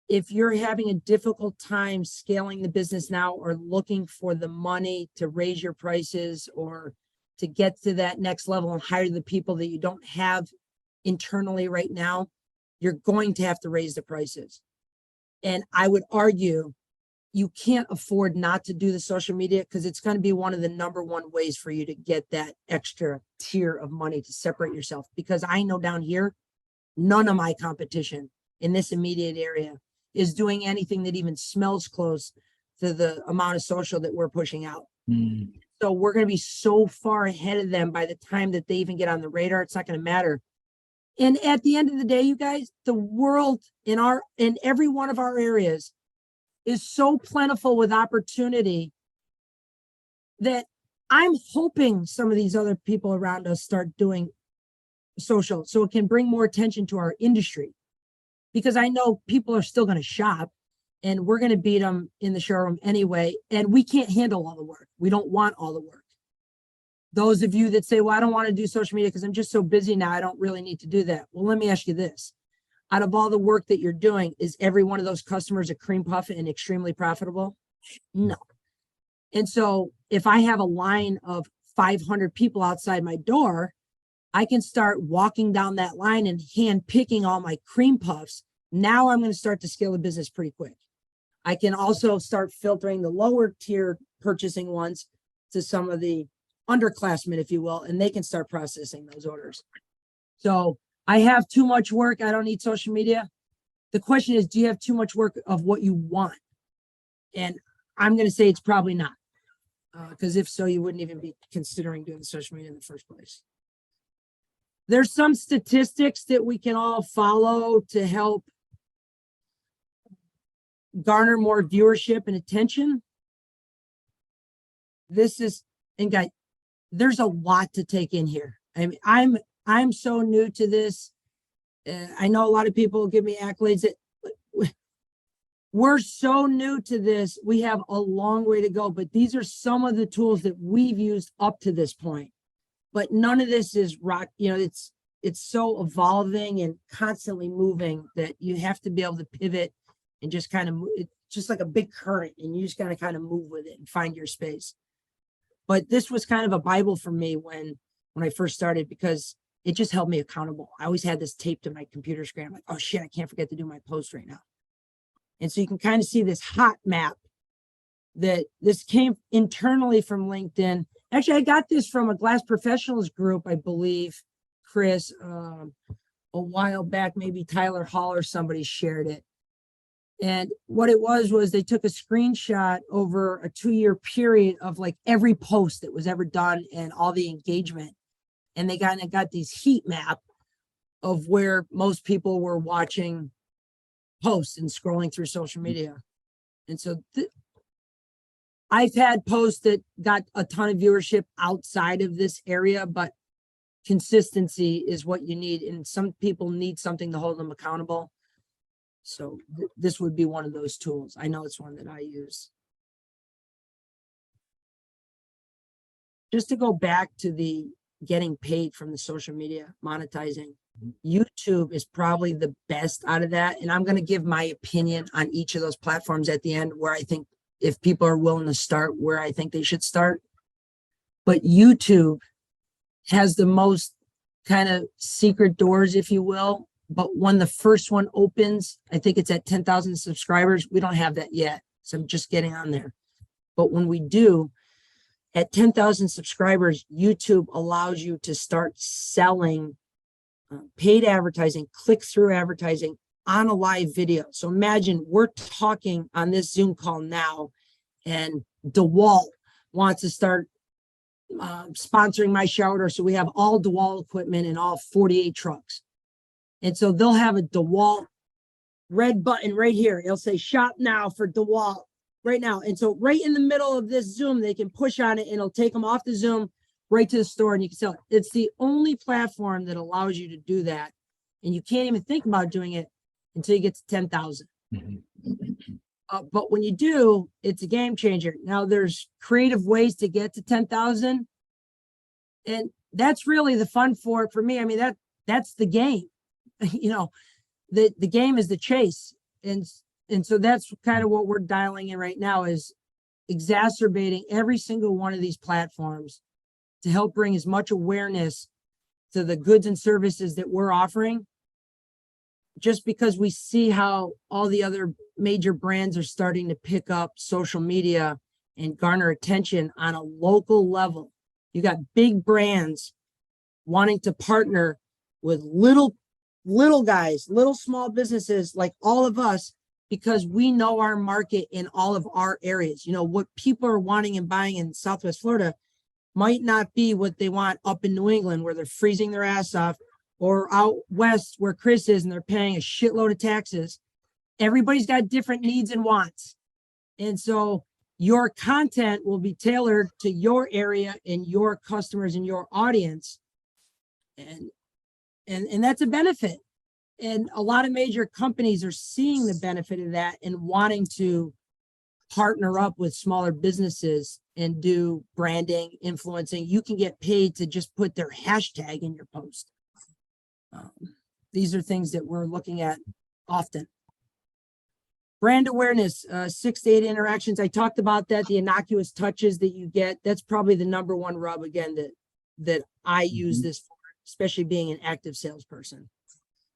B: if you're having a difficult time scaling the business now or looking for the money to raise your prices or to get to that next level and hire the people that you don't have internally right now, you're going to have to raise the prices. And I would argue you can't afford not to do the social media, because it's going to be one of the number one ways for you to get that extra tier of money to separate yourself. Because I know down here, none of my competition in this immediate area is doing anything that even smells close to the amount of social that we're pushing out. So we're going to be so far ahead of them by the time that they even get on the radar. It's not going to matter. And at the end of the day, you guys, the world in every one of our areas is so plentiful with opportunity that I'm hoping some of these other people around us start doing social so it can bring more attention to our industry. Because I know people are still going to shop and we're going to beat them in the showroom anyway. And we can't handle all the work. We don't want all the work. Those of you that say, well, I don't want to do social media because I'm just so busy now, I don't really need to do that. Well, let me ask you this. Out of all the work that you're doing, is every one of those customers a cream puff and extremely profitable? No. And so if I have a line of 500 people outside my door, I can start walking down that line and hand picking all my cream puffs. Now I'm going to start to scale the business pretty quick. I can also start filtering the lower tier purchasing ones to some of the underclassmen, if you will, and they can start processing those orders. So I have too much work. I don't need social media. The question is, do you have too much work of what you want? And I'm going to say it's probably not, because if so, you wouldn't even be considering doing social media in the first place. There's some statistics that we can all follow to help garner more viewership and attention. And guys, there's a lot to take in here. I mean, I'm so new to this. I know a lot of people give me accolades. We're so new to this. We have a long way to go, but these are some of the tools that we've used up to this point. But none of this is rock, it's so evolving and constantly moving that you have to be able to pivot and just kind of move. It's just like a big current, and you just got to kind of move with it and find your space. But this was kind of a Bible for me when I first started, because it just held me accountable. I always had this taped to my computer screen. I'm like, oh shit, I can't forget to do my post right now. And so you can kind of see this hot map that this came internally from LinkedIn. Actually, I got this from a Glass Professionals group, I believe, Chris, a while back, maybe Tyler Hall or somebody shared it. And what it was they took a screenshot over a 2-year period of like every post that was ever done and all the engagement. And they got these heat map of where most people were watching posts and scrolling through social media. And so I've had posts that got a ton of viewership outside of this area, but consistency is what you need. And some people need something to hold them accountable. So this would be one of those tools. I know it's one that I use. Just to go back to the getting paid from the social media, monetizing, YouTube is probably the best out of that. And I'm going to give my opinion on each of those platforms at the end, where I think if people are willing to start, where I think they should start. But YouTube has the most kind of secret doors, if you will. But when the first one opens, I think it's at 10,000 subscribers. We don't have that yet. So I'm just getting on there. But when we do, at 10,000 subscribers, YouTube allows you to start selling paid advertising, click-through advertising on a live video. So imagine we're talking on this Zoom call now, and DeWalt wants to start sponsoring my shower door. So we have all DeWalt equipment in all 48 trucks. And so they'll have a DeWalt red button right here. It'll say shop now for DeWalt right now. And so right in the middle of this Zoom, they can push on it and it'll take them off the Zoom right to the store and you can sell it. It's the only platform that allows you to do that. And you can't even think about doing it until you get to 10,000. But when you do, it's a game changer. Now there's creative ways to get to 10,000. And that's really the fun for me. I mean, that's the game. You know, the game is the chase. And so that's kind of what we're dialing in right now, is exacerbating every single one of these platforms to help bring as much awareness to the goods and services that we're offering, just because we see how all the other major brands are starting to pick up social media and garner attention on a local level. You got big brands wanting to partner with little guys, little small businesses like all of us, because we know our market in all of our areas. You know, what people are wanting and buying in Southwest Florida might not be what they want up in New England, where they're freezing their ass off, or out west where Chris is and they're paying a shitload of taxes. Everybody's got different needs and wants. And so your content will be tailored to your area and your customers and your audience. And that's a benefit. And a lot of major companies are seeing the benefit of that and wanting to partner up with smaller businesses and do branding, influencing. You can get paid to just put their hashtag in your post. These are things that we're looking at often. Brand awareness, 6 to 8 interactions. I talked about that, the innocuous touches that you get. That's probably the number one rub, again, that I use this for, especially being an active salesperson.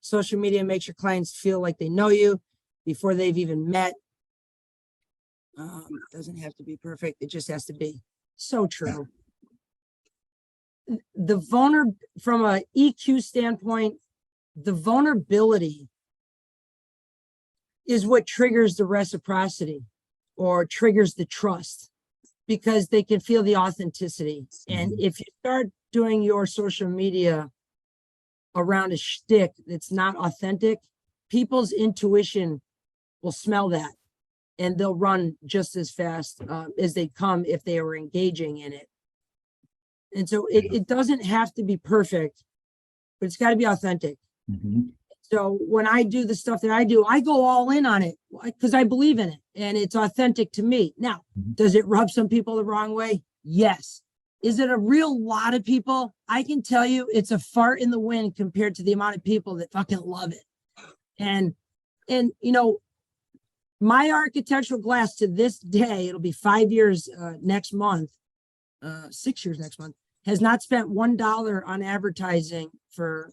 B: Social media makes your clients feel like they know you before they've even met. It doesn't have to be perfect. It just has to be. So true. From a EQ standpoint, the vulnerability is what triggers the reciprocity or triggers the trust, because they can feel the authenticity. And if you start doing your social media around a shtick that's not authentic, people's intuition will smell that and they'll run just as fast as they come if they were engaging in it. And so it doesn't have to be perfect, but it's got to be authentic. So when I do the stuff that I do, I go all in on it because I believe in it and it's authentic to me. Now, does it rub some people the wrong way? Yes. Is it a real lot of people? I can tell you it's a fart in the wind compared to the amount of people that fucking love it. And you know, my architectural glass to this day, it'll be 5 years next month, 6 years next month, has not spent $1 on advertising for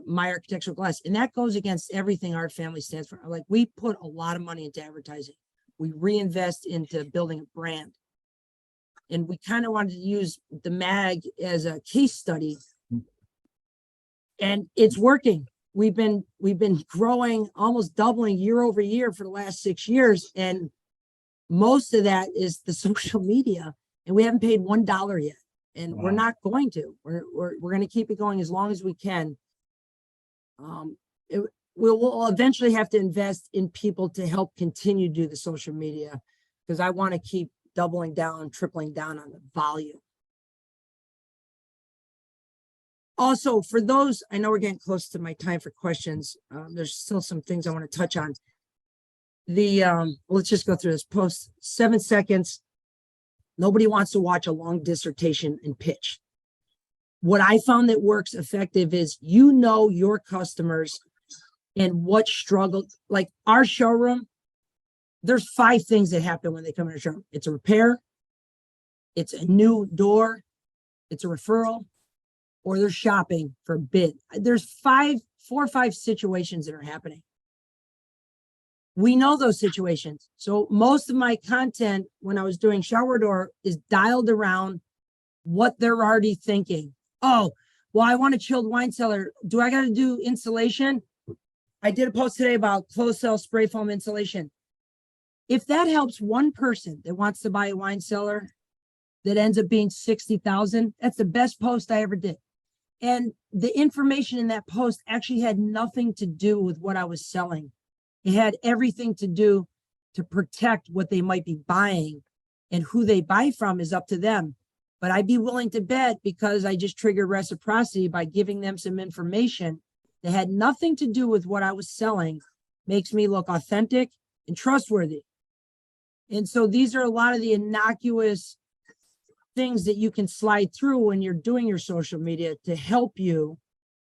B: my architectural glass. And that goes against everything our family stands for. Like, we put a lot of money into advertising. We reinvest into building a brand. And we kind of wanted to use the mag as a case study. And it's working. We've been growing, almost doubling year over year for the last 6 years. And most of that is the social media. And we haven't paid $1 yet. And we're not going to. We're going to keep it going as long as we can. We'll eventually have to invest in people to help continue to do the social media, because I want to keep doubling down, tripling down on the volume. Also, for those, I know we're getting close to my time for questions. There's still some things I want to touch on. Let's just go through this post. 7 seconds. Nobody wants to watch a long dissertation and pitch. What I found that works effective is, you know, your customers and what struggle. Like our showroom, there's 5 things that happen when they come in our showroom. It's a repair, it's a new door, it's a referral, or they're shopping for a bid. There's 4 or 5 situations that are happening. We know those situations. So most of my content when I was doing shower door is dialed around what they're already thinking. Oh, well, I want a chilled wine cellar. Do I got to do insulation? I did a post today about closed cell spray foam insulation. If that helps one person that wants to buy a wine cellar that ends up being 60,000, that's the best post I ever did. And the information in that post actually had nothing to do with what I was selling. It had everything to do to protect what they might be buying, and who they buy from is up to them. But I'd be willing to bet, because I just triggered reciprocity by giving them some information that had nothing to do with what I was selling, makes me look authentic and trustworthy. And so these are a lot of the innocuous things that you can slide through when you're doing your social media to help you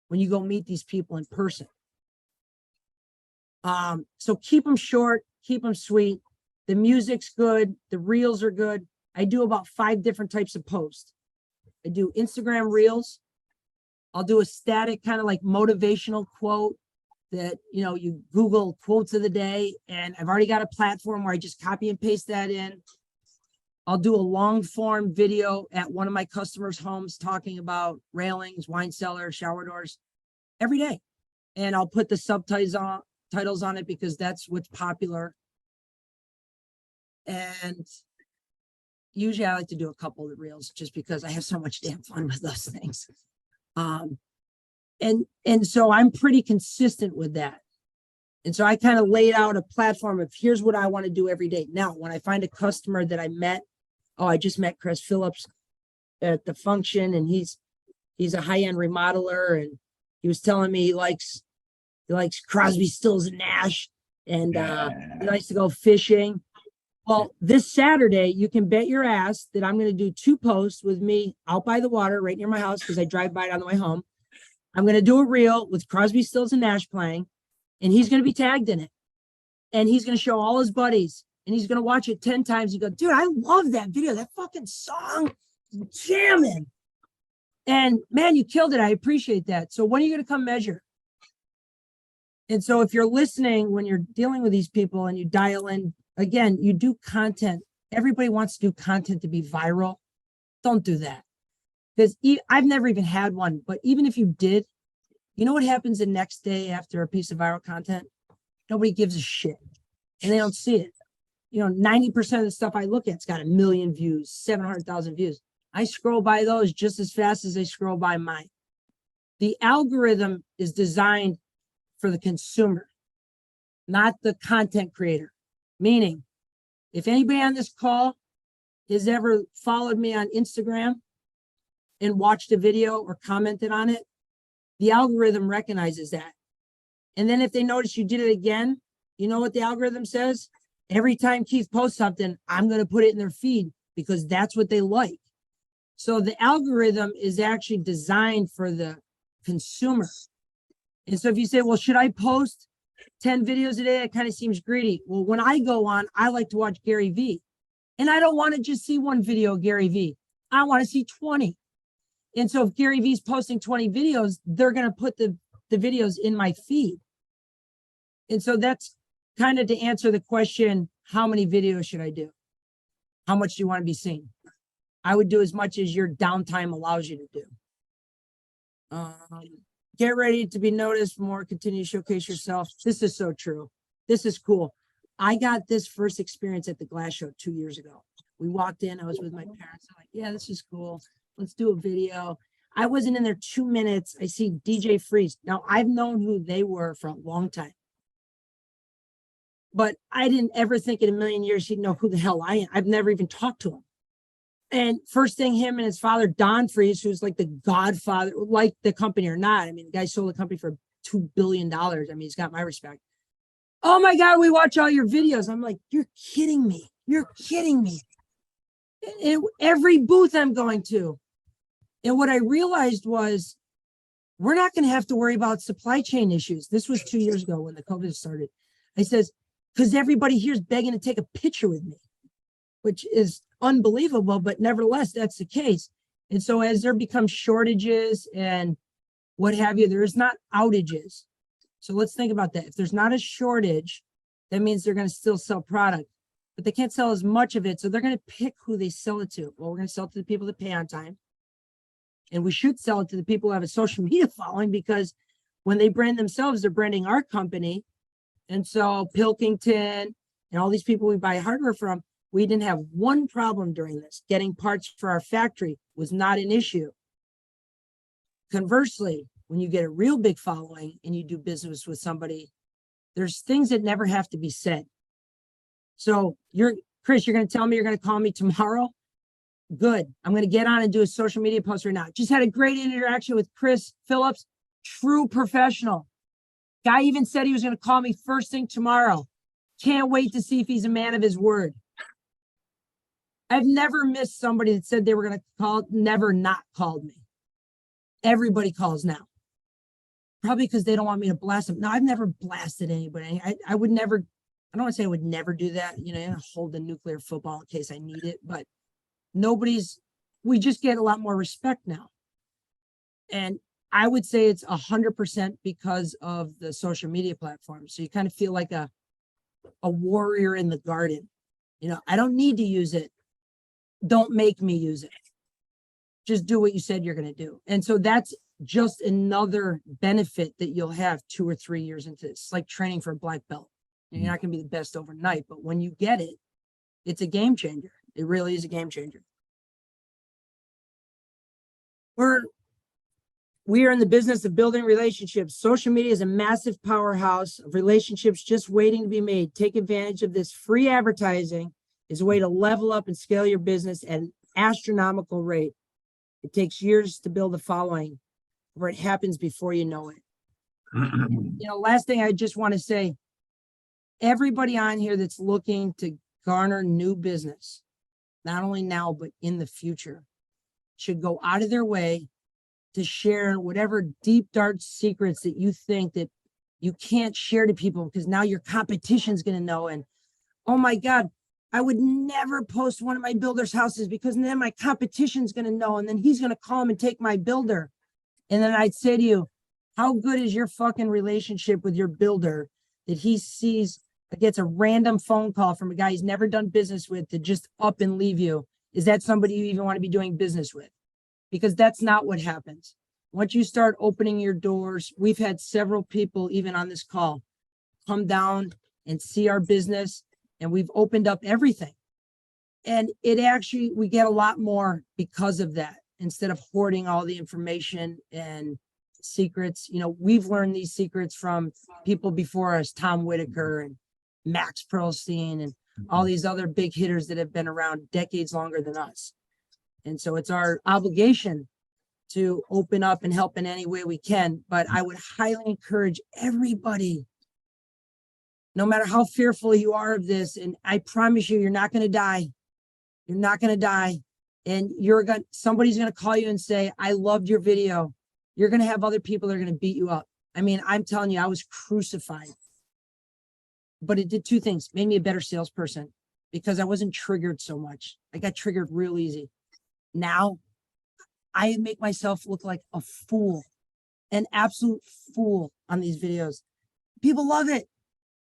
B: when you go meet these people in person. So keep them short, keep them sweet. The music's good. The reels are good. I do about 5 different types of posts. I do Instagram reels. I'll do a static kind of like motivational quote that, you know, you Google quotes of the day, and I've already got a platform where I just copy and paste that in. I'll do a long form video at one of my customers' homes talking about railings, wine cellar, shower doors every day. And I'll put the subtitles on it because that's what's popular. And usually I like to do a couple of the reels just because I have so much damn fun with those things. And so I'm pretty consistent with that. And so I kind of laid out a platform of, here's what I want to do every day. Now, when I find a customer that I met, I just met Chris Phillips at the function, and he's a high-end remodeler, and he was telling me he likes Crosby, Stills, and Nash, and he likes to go fishing. Well, this Saturday, you can bet your ass that I'm going to do 2 posts with me out by the water right near my house, because I drive by it on the way home. I'm going to do a reel with Crosby, Stills, and Nash playing, and he's going to be tagged in it. And he's going to show all his buddies, and he's going to watch it 10 times. You go, dude, I love that video. That fucking song is jamming. And man, you killed it. I appreciate that. So when are you going to come measure? And so if you're listening, when you're dealing with these people and you dial in, again, you do content. Everybody wants to do content to be viral. Don't do that. Because I've never even had one, but even if you did, you know what happens the next day after a piece of viral content? Nobody gives a shit, and they don't see it. You know, 90% of the stuff I look at, it's got 1 million views, 700,000 views. I scroll by those just as fast as I scroll by mine. The algorithm is designed for the consumer, not the content creator. Meaning, if anybody on this call has ever followed me on Instagram and watched a video or commented on it, the algorithm recognizes that. And then if they notice you did it again, you know what the algorithm says? Every time Keith posts something, I'm going to put it in their feed because that's what they like. So the algorithm is actually designed for the consumer. And so if you say, well, should I post 10 videos a day? It kind of seems greedy. Well, when I go on, I like to watch Gary Vee. And I don't want to just see one video of Gary Vee. I want to see 20. And so if Gary Vee's posting 20 videos, they're going to put the videos in my feed. And so that's kind of to answer the question, how many videos should I do? How much do you want to be seen? I would do as much as your downtime allows you to do. Get ready to be noticed more, continue to showcase yourself. This is so true. This is cool. I got this first experience at the Glass Show 2 years ago. We walked in, I was with my parents. I'm like, yeah, this is cool. Let's do a video. I wasn't in there 2 minutes. I see DJ Freeze. Now, I've known who they were for a long time. But I didn't ever think in a million years he'd know who the hell I am. I've never even talked to him. And first thing, him and his father, Don Freeze, who's like the godfather, like the company or not. I mean, the guy sold the company for $2 billion. I mean, he's got my respect. Oh my God, we watch all your videos. I'm like, you're kidding me. You're kidding me. And every booth I'm going to. And what I realized was, we're not going to have to worry about supply chain issues. This was 2 years ago when the COVID started. I says, because everybody here's begging to take a picture with me, which is unbelievable, but nevertheless, that's the case. And so as there become shortages and what have you, there's not outages. So let's think about that. If there's not a shortage, that means they're going to still sell product, but they can't sell as much of it. So they're going to pick who they sell it to. Well, we're going to sell it to the people that pay on time. And we should sell it to the people who have a social media following, because when they brand themselves, they're branding our company. And so Pilkington and all these people we buy hardware from, we didn't have one problem during this. Getting parts for our factory was not an issue. Conversely, when you get a real big following and you do business with somebody, there's things that never have to be said. So Chris, you're going to tell me you're going to call me tomorrow? Good. I'm going to get on and do a social media post right now. Just had a great interaction with Chris Phillips, true professional. Guy even said he was going to call me first thing tomorrow. Can't wait to see if he's a man of his word. I've never missed somebody that said they were going to call, never not called me. Everybody calls now. Probably because they don't want me to blast them. No, I've never blasted anybody. I would never, I don't want to say I would never do that. You know, hold the nuclear football in case I need it, but we just get a lot more respect now. And I would say it's 100% because of the social media platform. So you kind of feel like a warrior in the garden. You know, I don't need to use it. Don't make me use it. Just do what you said you're going to do. And so that's just another benefit that you'll have 2 or 3 years into this. It's like training for a black belt. And you're not going to be the best overnight, but when you get it, it's a game changer. It really is a game changer. We are in the business of building relationships. Social media is a massive powerhouse of relationships just waiting to be made. Take advantage of this. Free advertising is a way to level up and scale your business at an astronomical rate. It takes years to build a following, where it happens before you know it. You know, last thing I just want to say, everybody on here that's looking to garner new business, not only now, but in the future, should go out of their way to share whatever deep, dark secrets that you think that you can't share to people because now your competition's going to know. And oh my God, I would never post one of my builder's houses because then my competition's going to know. And then he's going to call him and take my builder. And then I'd say to you, how good is your fucking relationship with your builder that he gets a random phone call from a guy he's never done business with to just up and leave you? Is that somebody you even want to be doing business with? Because that's not what happens. Once you start opening your doors, we've had several people, even on this call, come down and see our business, and we've opened up everything. And we get a lot more because of that, instead of hoarding all the information and secrets. You know, we've learned these secrets from people before us, Tom Whitaker and Max Pearlstein and all these other big hitters that have been around decades longer than us. And so it's our obligation to open up and help in any way we can. But I would highly encourage everybody, no matter how fearful you are of this, and I promise you, you're not going to die. You're not going to die. and somebody's gonna call you and say, I loved your video. You're gonna have other people that are gonna beat you up. I mean, I'm telling you, I was crucified. But it did two things: made me a better salesperson because I wasn't triggered so much. I got triggered real easy. Now I make myself look like a fool, an absolute fool on these videos. People love it.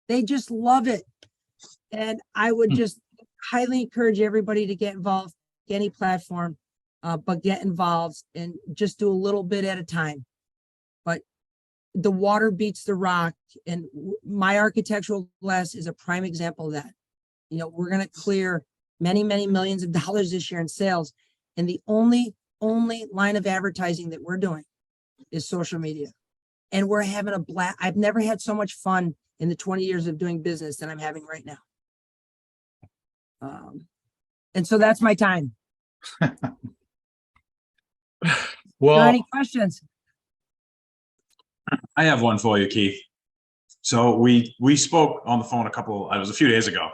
B: They just love it. And I would just highly encourage everybody to get involved, any platform, but get involved and just do a little bit at a time. But the water beats the rock, and my architectural glass is a prime example of that. You know, we're going to clear many, many millions of dollars this year in sales. And the only line of advertising that we're doing is social media. And we're having a blast. I've never had so much fun in the 20 years of doing business that I'm having right now. And so that's my time.
A: Well,
B: Are there any questions?
C: I have one for you, Keith. So we spoke on the phone it was a few days ago.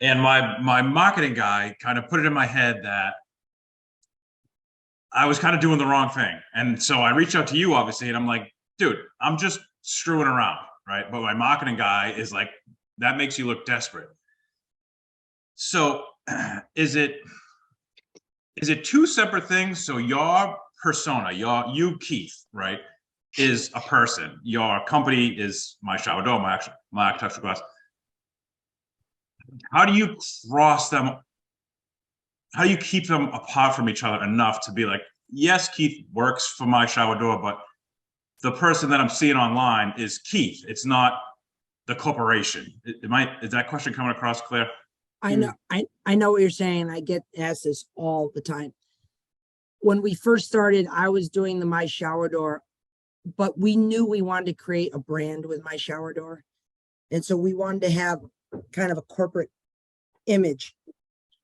C: And my marketing guy kind of put it in my head that I was kind of doing the wrong thing. And so I reached out to you, obviously, and I'm like, dude, I'm just screwing around, right? But my marketing guy is like, that makes you look desperate. So is it two separate things? So your persona, you Keith, right, is a person. Your company is my shower door, my architectural glass. How do you cross them? How do you keep them apart from each other enough to be like, yes, Keith works for my shower door, but the person that I'm seeing online is Keith. It's not the corporation. Is that question coming across clear?
B: I know, I know what you're saying. I get asked this all the time. When we first started, I was doing the My Shower Door, but we knew we wanted to create a brand with My Shower Door. And so we wanted to have kind of a corporate image.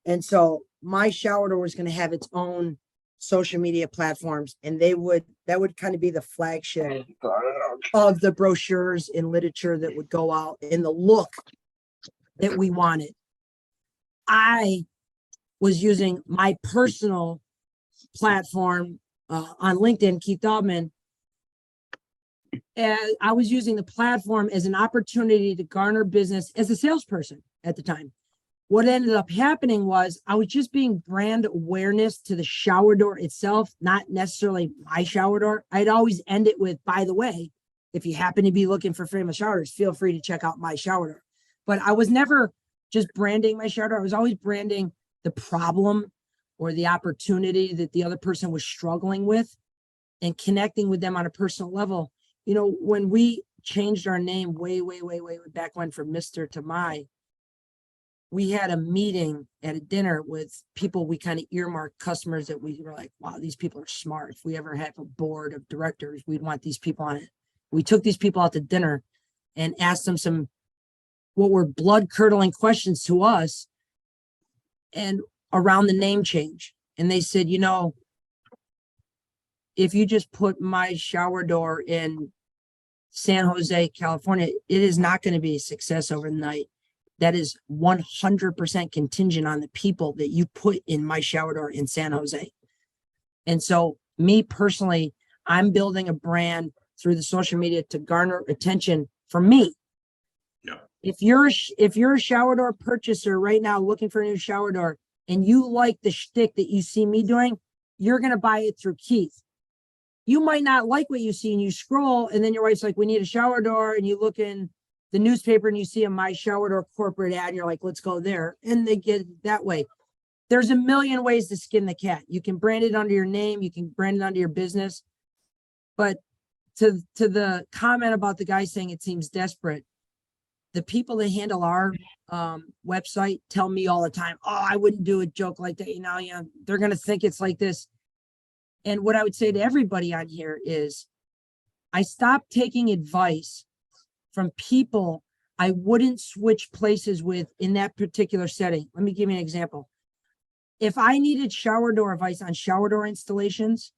B: And so My Shower Door was going to have its own social media platforms, and that would kind of be the flagship of the brochures and literature that would go out in the look that we wanted. I was using my personal platform on LinkedIn, Keith Daubman, and I was using the platform as an opportunity to garner business as a salesperson at the time. What ended up happening was I was just being brand awareness to the shower door itself, not necessarily my shower door. I'd always end it with, by the way, if you happen to be looking for famous showers, feel free to check out My Shower Door. But I was never just branding my shower door. I was always branding the problem or the opportunity that the other person was struggling with and connecting with them on a personal level. You know, when we changed our name way back when from Mr. to My, we had a meeting at a dinner with people we kind of earmarked, customers that we were like, wow, these people are smart. If we ever have a board of directors, we'd want these people on it. We took these people out to dinner and asked them some what were blood curdling questions to us and around the name change. And they said, you know, if you just put My Shower Door in San Jose, California, it is not going to be a success overnight. That is 100% contingent on the people that you put in My Shower Door in San Jose. And so me personally, I'm building a brand through the social media to garner attention for me.
C: Yeah.
B: If you're a shower door purchaser right now looking for a new shower door and you like the shtick that you see me doing, you're going to buy it through Keith. You might not like what you see and you scroll, and then your wife's like, we need a shower door, and you look in the newspaper and you see a My Shower Door corporate ad, and you're like, let's go there. And they get it that way. There's a million ways to skin the cat. You can brand it under your name. You can brand it under your business. But to the comment about the guy saying it seems desperate, the people that handle our website tell me all the time, oh, I wouldn't do a joke like that. You know, they're going to think it's like this. And what I would say to everybody on here is I stopped taking advice from people I wouldn't switch places with in that particular setting. Let me give you an example. If I needed shower door advice on shower door installations,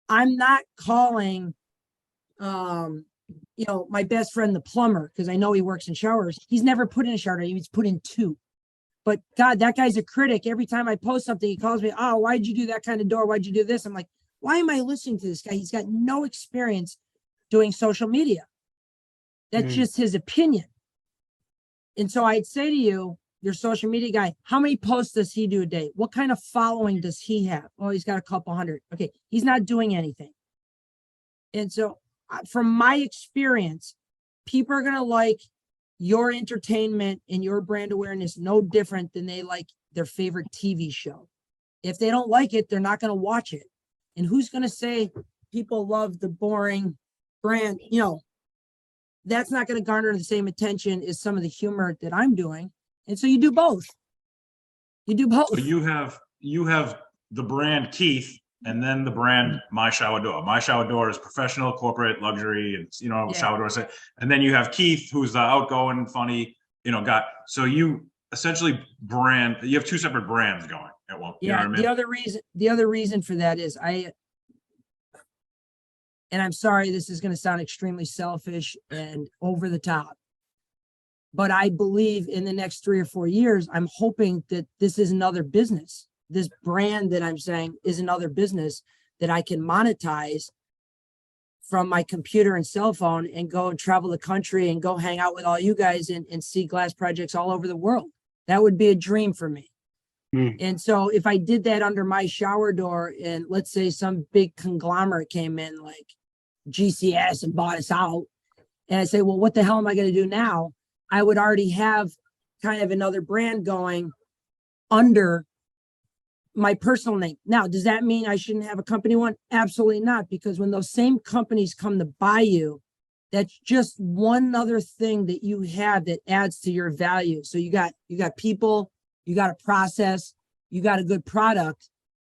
B: I'm not calling, my best friend, the plumber, because I know he works in showers. He's never put in a shower door. He's put in two. But God, that guy's a critic. Every time I post something, he calls me, oh, why'd you do that kind of door? Why'd you do this? I'm like, why am I listening to this guy? He's got no experience doing social media. That's just his opinion. And so I'd say to you, your social media guy, how many posts does he do a day? What kind of following does he have? Oh, he's got a couple hundred. Okay, he's not doing anything. And so from my experience, people are going to like your entertainment and your brand awareness no different than they like their favorite TV show. If they don't like it, they're not going to watch it. And who's going to say people love the boring brand? You know, that's not going to garner the same attention as some of the humor that I'm doing. And so you do both. You do both.
C: So you have the brand Keith, and then the brand My Shower Door. My Shower Door is professional, corporate, luxury, and shower doors. And then you have Keith, who's the outgoing, funny, guy. So you essentially you have two separate brands going at one.
B: Yeah.
C: You know what I mean?
B: The other reason for that is and I'm sorry, this is going to sound extremely selfish and over the top, but I believe in the next 3 or 4 years, I'm hoping that this is another business. This brand that I'm saying is another business that I can monetize from my computer and cell phone and go and travel the country and go hang out with all you guys and see glass projects all over the world. That would be a dream for me. And so if I did that under My Shower Door, and let's say some big conglomerate came in like GCS and bought us out, and I say, well, what the hell am I going to do now? I would already have kind of another brand going under my personal name. Now, does that mean I shouldn't have a company one? Absolutely not, because when those same companies come to buy you, that's just one other thing that you have that adds to your value. So you got people, you got a process, you got a good product,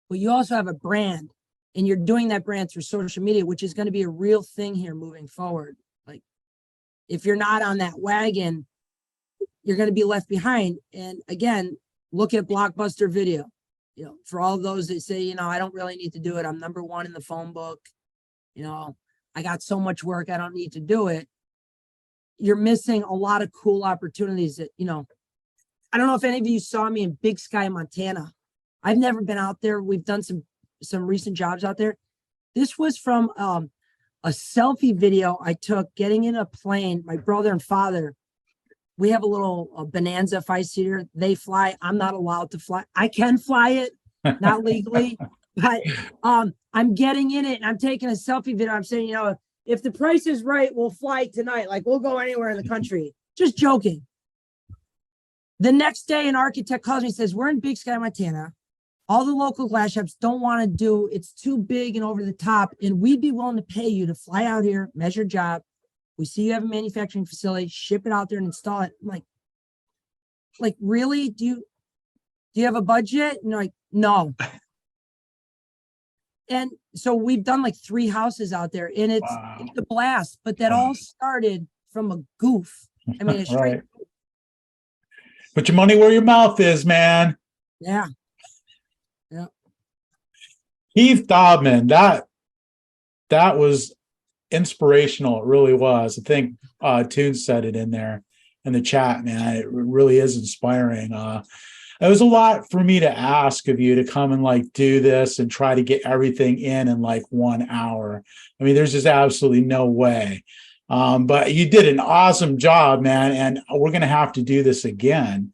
B: but you also have a brand, and you're doing that brand through social media, which is going to be a real thing here moving forward. Like, if you're not on that wagon, you're going to be left behind. And again, look at Blockbuster Video. For all those that say, I don't really need to do it. I'm number one in the phone book. I got so much work, I don't need to do it. You're missing a lot of cool opportunities that, I don't know if any of you saw me in Big Sky, Montana. I've never been out there. We've done some recent jobs out there. This was from a selfie video I took getting in a plane. My brother and father, we have a little Bonanza 5-seater. They fly. I'm not allowed to fly. I can fly it, not legally, but I'm getting in it and I'm taking a selfie video. I'm saying, if the price is right, we'll fly tonight. Like, we'll go anywhere in the country. Just joking. The next day, an architect calls me and says, we're in Big Sky, Montana. All the local glass shops don't want to do, it's too big and over the top, and we'd be willing to pay you to fly out here, measure job. We see you have a manufacturing facility, ship it out there and install it. I'm like, really? Do you have a budget? And they're like, no. And so we've done like 3 houses out there, and it's a blast, but that all started from a goof. I mean, a straight
A: right. Put your money where your mouth is, man.
B: Yeah.
A: Keith Dobman, that was inspirational. It really was. I think Toon said it in there in the chat, man. It really is inspiring. It was a lot for me to ask of you to come and do this and try to get everything in 1 hour. I mean, there's just absolutely no way. But you did an awesome job, man. And we're going to have to do this again.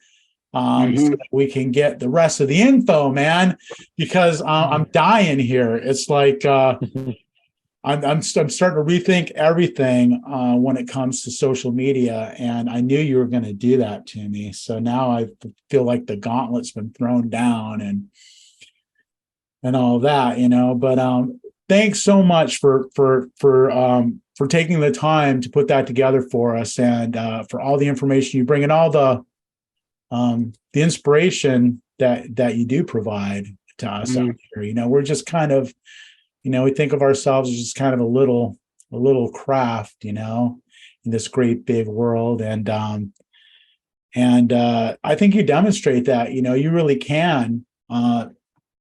A: So that we can get the rest of the info, man, because I'm dying here. It's like I'm starting to rethink everything when it comes to social media, and I knew you were going to do that to me. So now I feel like the gauntlet's been thrown down and all that, But thanks so much for taking the time to put that together for us, and for all the information you bring and all the inspiration that you do provide to us out here. We're just kind of, we think of ourselves as just kind of a little craft, in this great big world. And I think you demonstrate that, you really can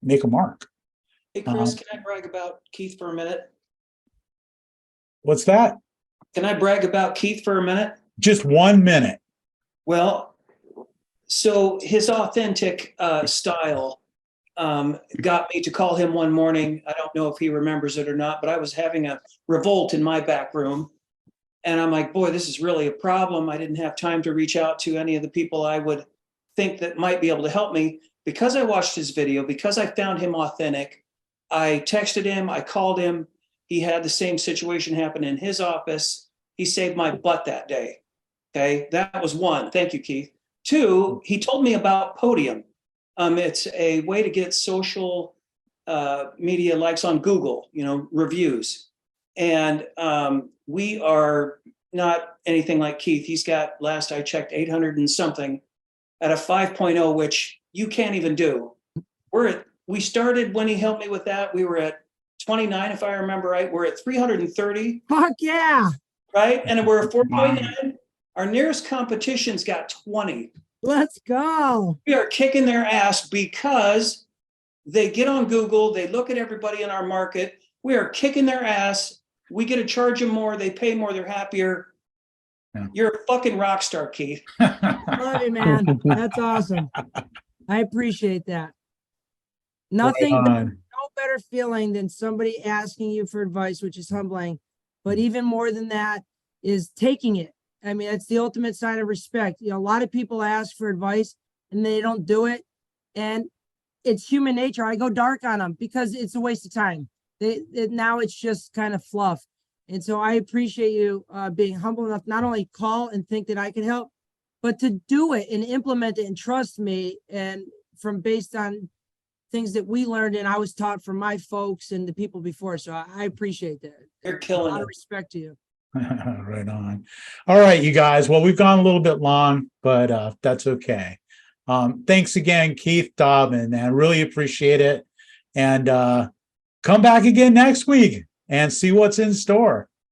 A: make a mark.
D: Hey, Chris, can I brag about Keith for a minute?
A: What's that?
D: Can I brag about Keith for a minute?
A: Just 1 minute.
D: Well, So his authentic style got me to call him one morning. I don't know if he remembers it or not, but I was having a revolt in my back room. And I'm like, boy, this is really a problem. I didn't have time to reach out to any of the people I would think that might be able to help me. Because I watched his video, because I found him authentic, I texted him, I called him. He had the same situation happen in his office. He saved my butt that day. Okay, that was one. Thank you, Keith. Two, he told me about Podium. It's a way to get social media likes on Google, reviews. And we are not anything like Keith. He's got, last I checked, 800 and something at a 5.0, which you can't even do. We started when he helped me with that. We were at 29, if I remember right. We're at 330.
B: Fuck yeah.
D: Right? And we're at 4.9. Our nearest competition's got 20.
B: Let's go.
D: We are kicking their ass because they get on Google, they look at everybody in our market. We are kicking their ass. We get to charge them more. They pay more. They're happier. Yeah. You're a fucking rock star, Keith.
B: Love you, man. That's awesome. I appreciate that. Nothing, no better feeling than somebody asking you for advice, which is humbling. But even more than that is taking it. I mean, that's the ultimate sign of respect. A lot of people ask for advice and they don't do it. And it's human nature. I go dark on them because it's a waste of time. Now it's just kind of fluff. And so I appreciate you being humble enough, not only call and think that I can help, but to do it and implement it and trust me. And based on things that we learned and I was taught from my folks and the people before. So I appreciate that.
D: You're killing it. A lot
B: of respect to you.
A: Right on. All right, you guys. Well, we've gone a little bit long, but that's okay. Thanks again, Keith Dobbin, and I really appreciate it. And come back again next week and see what's in store.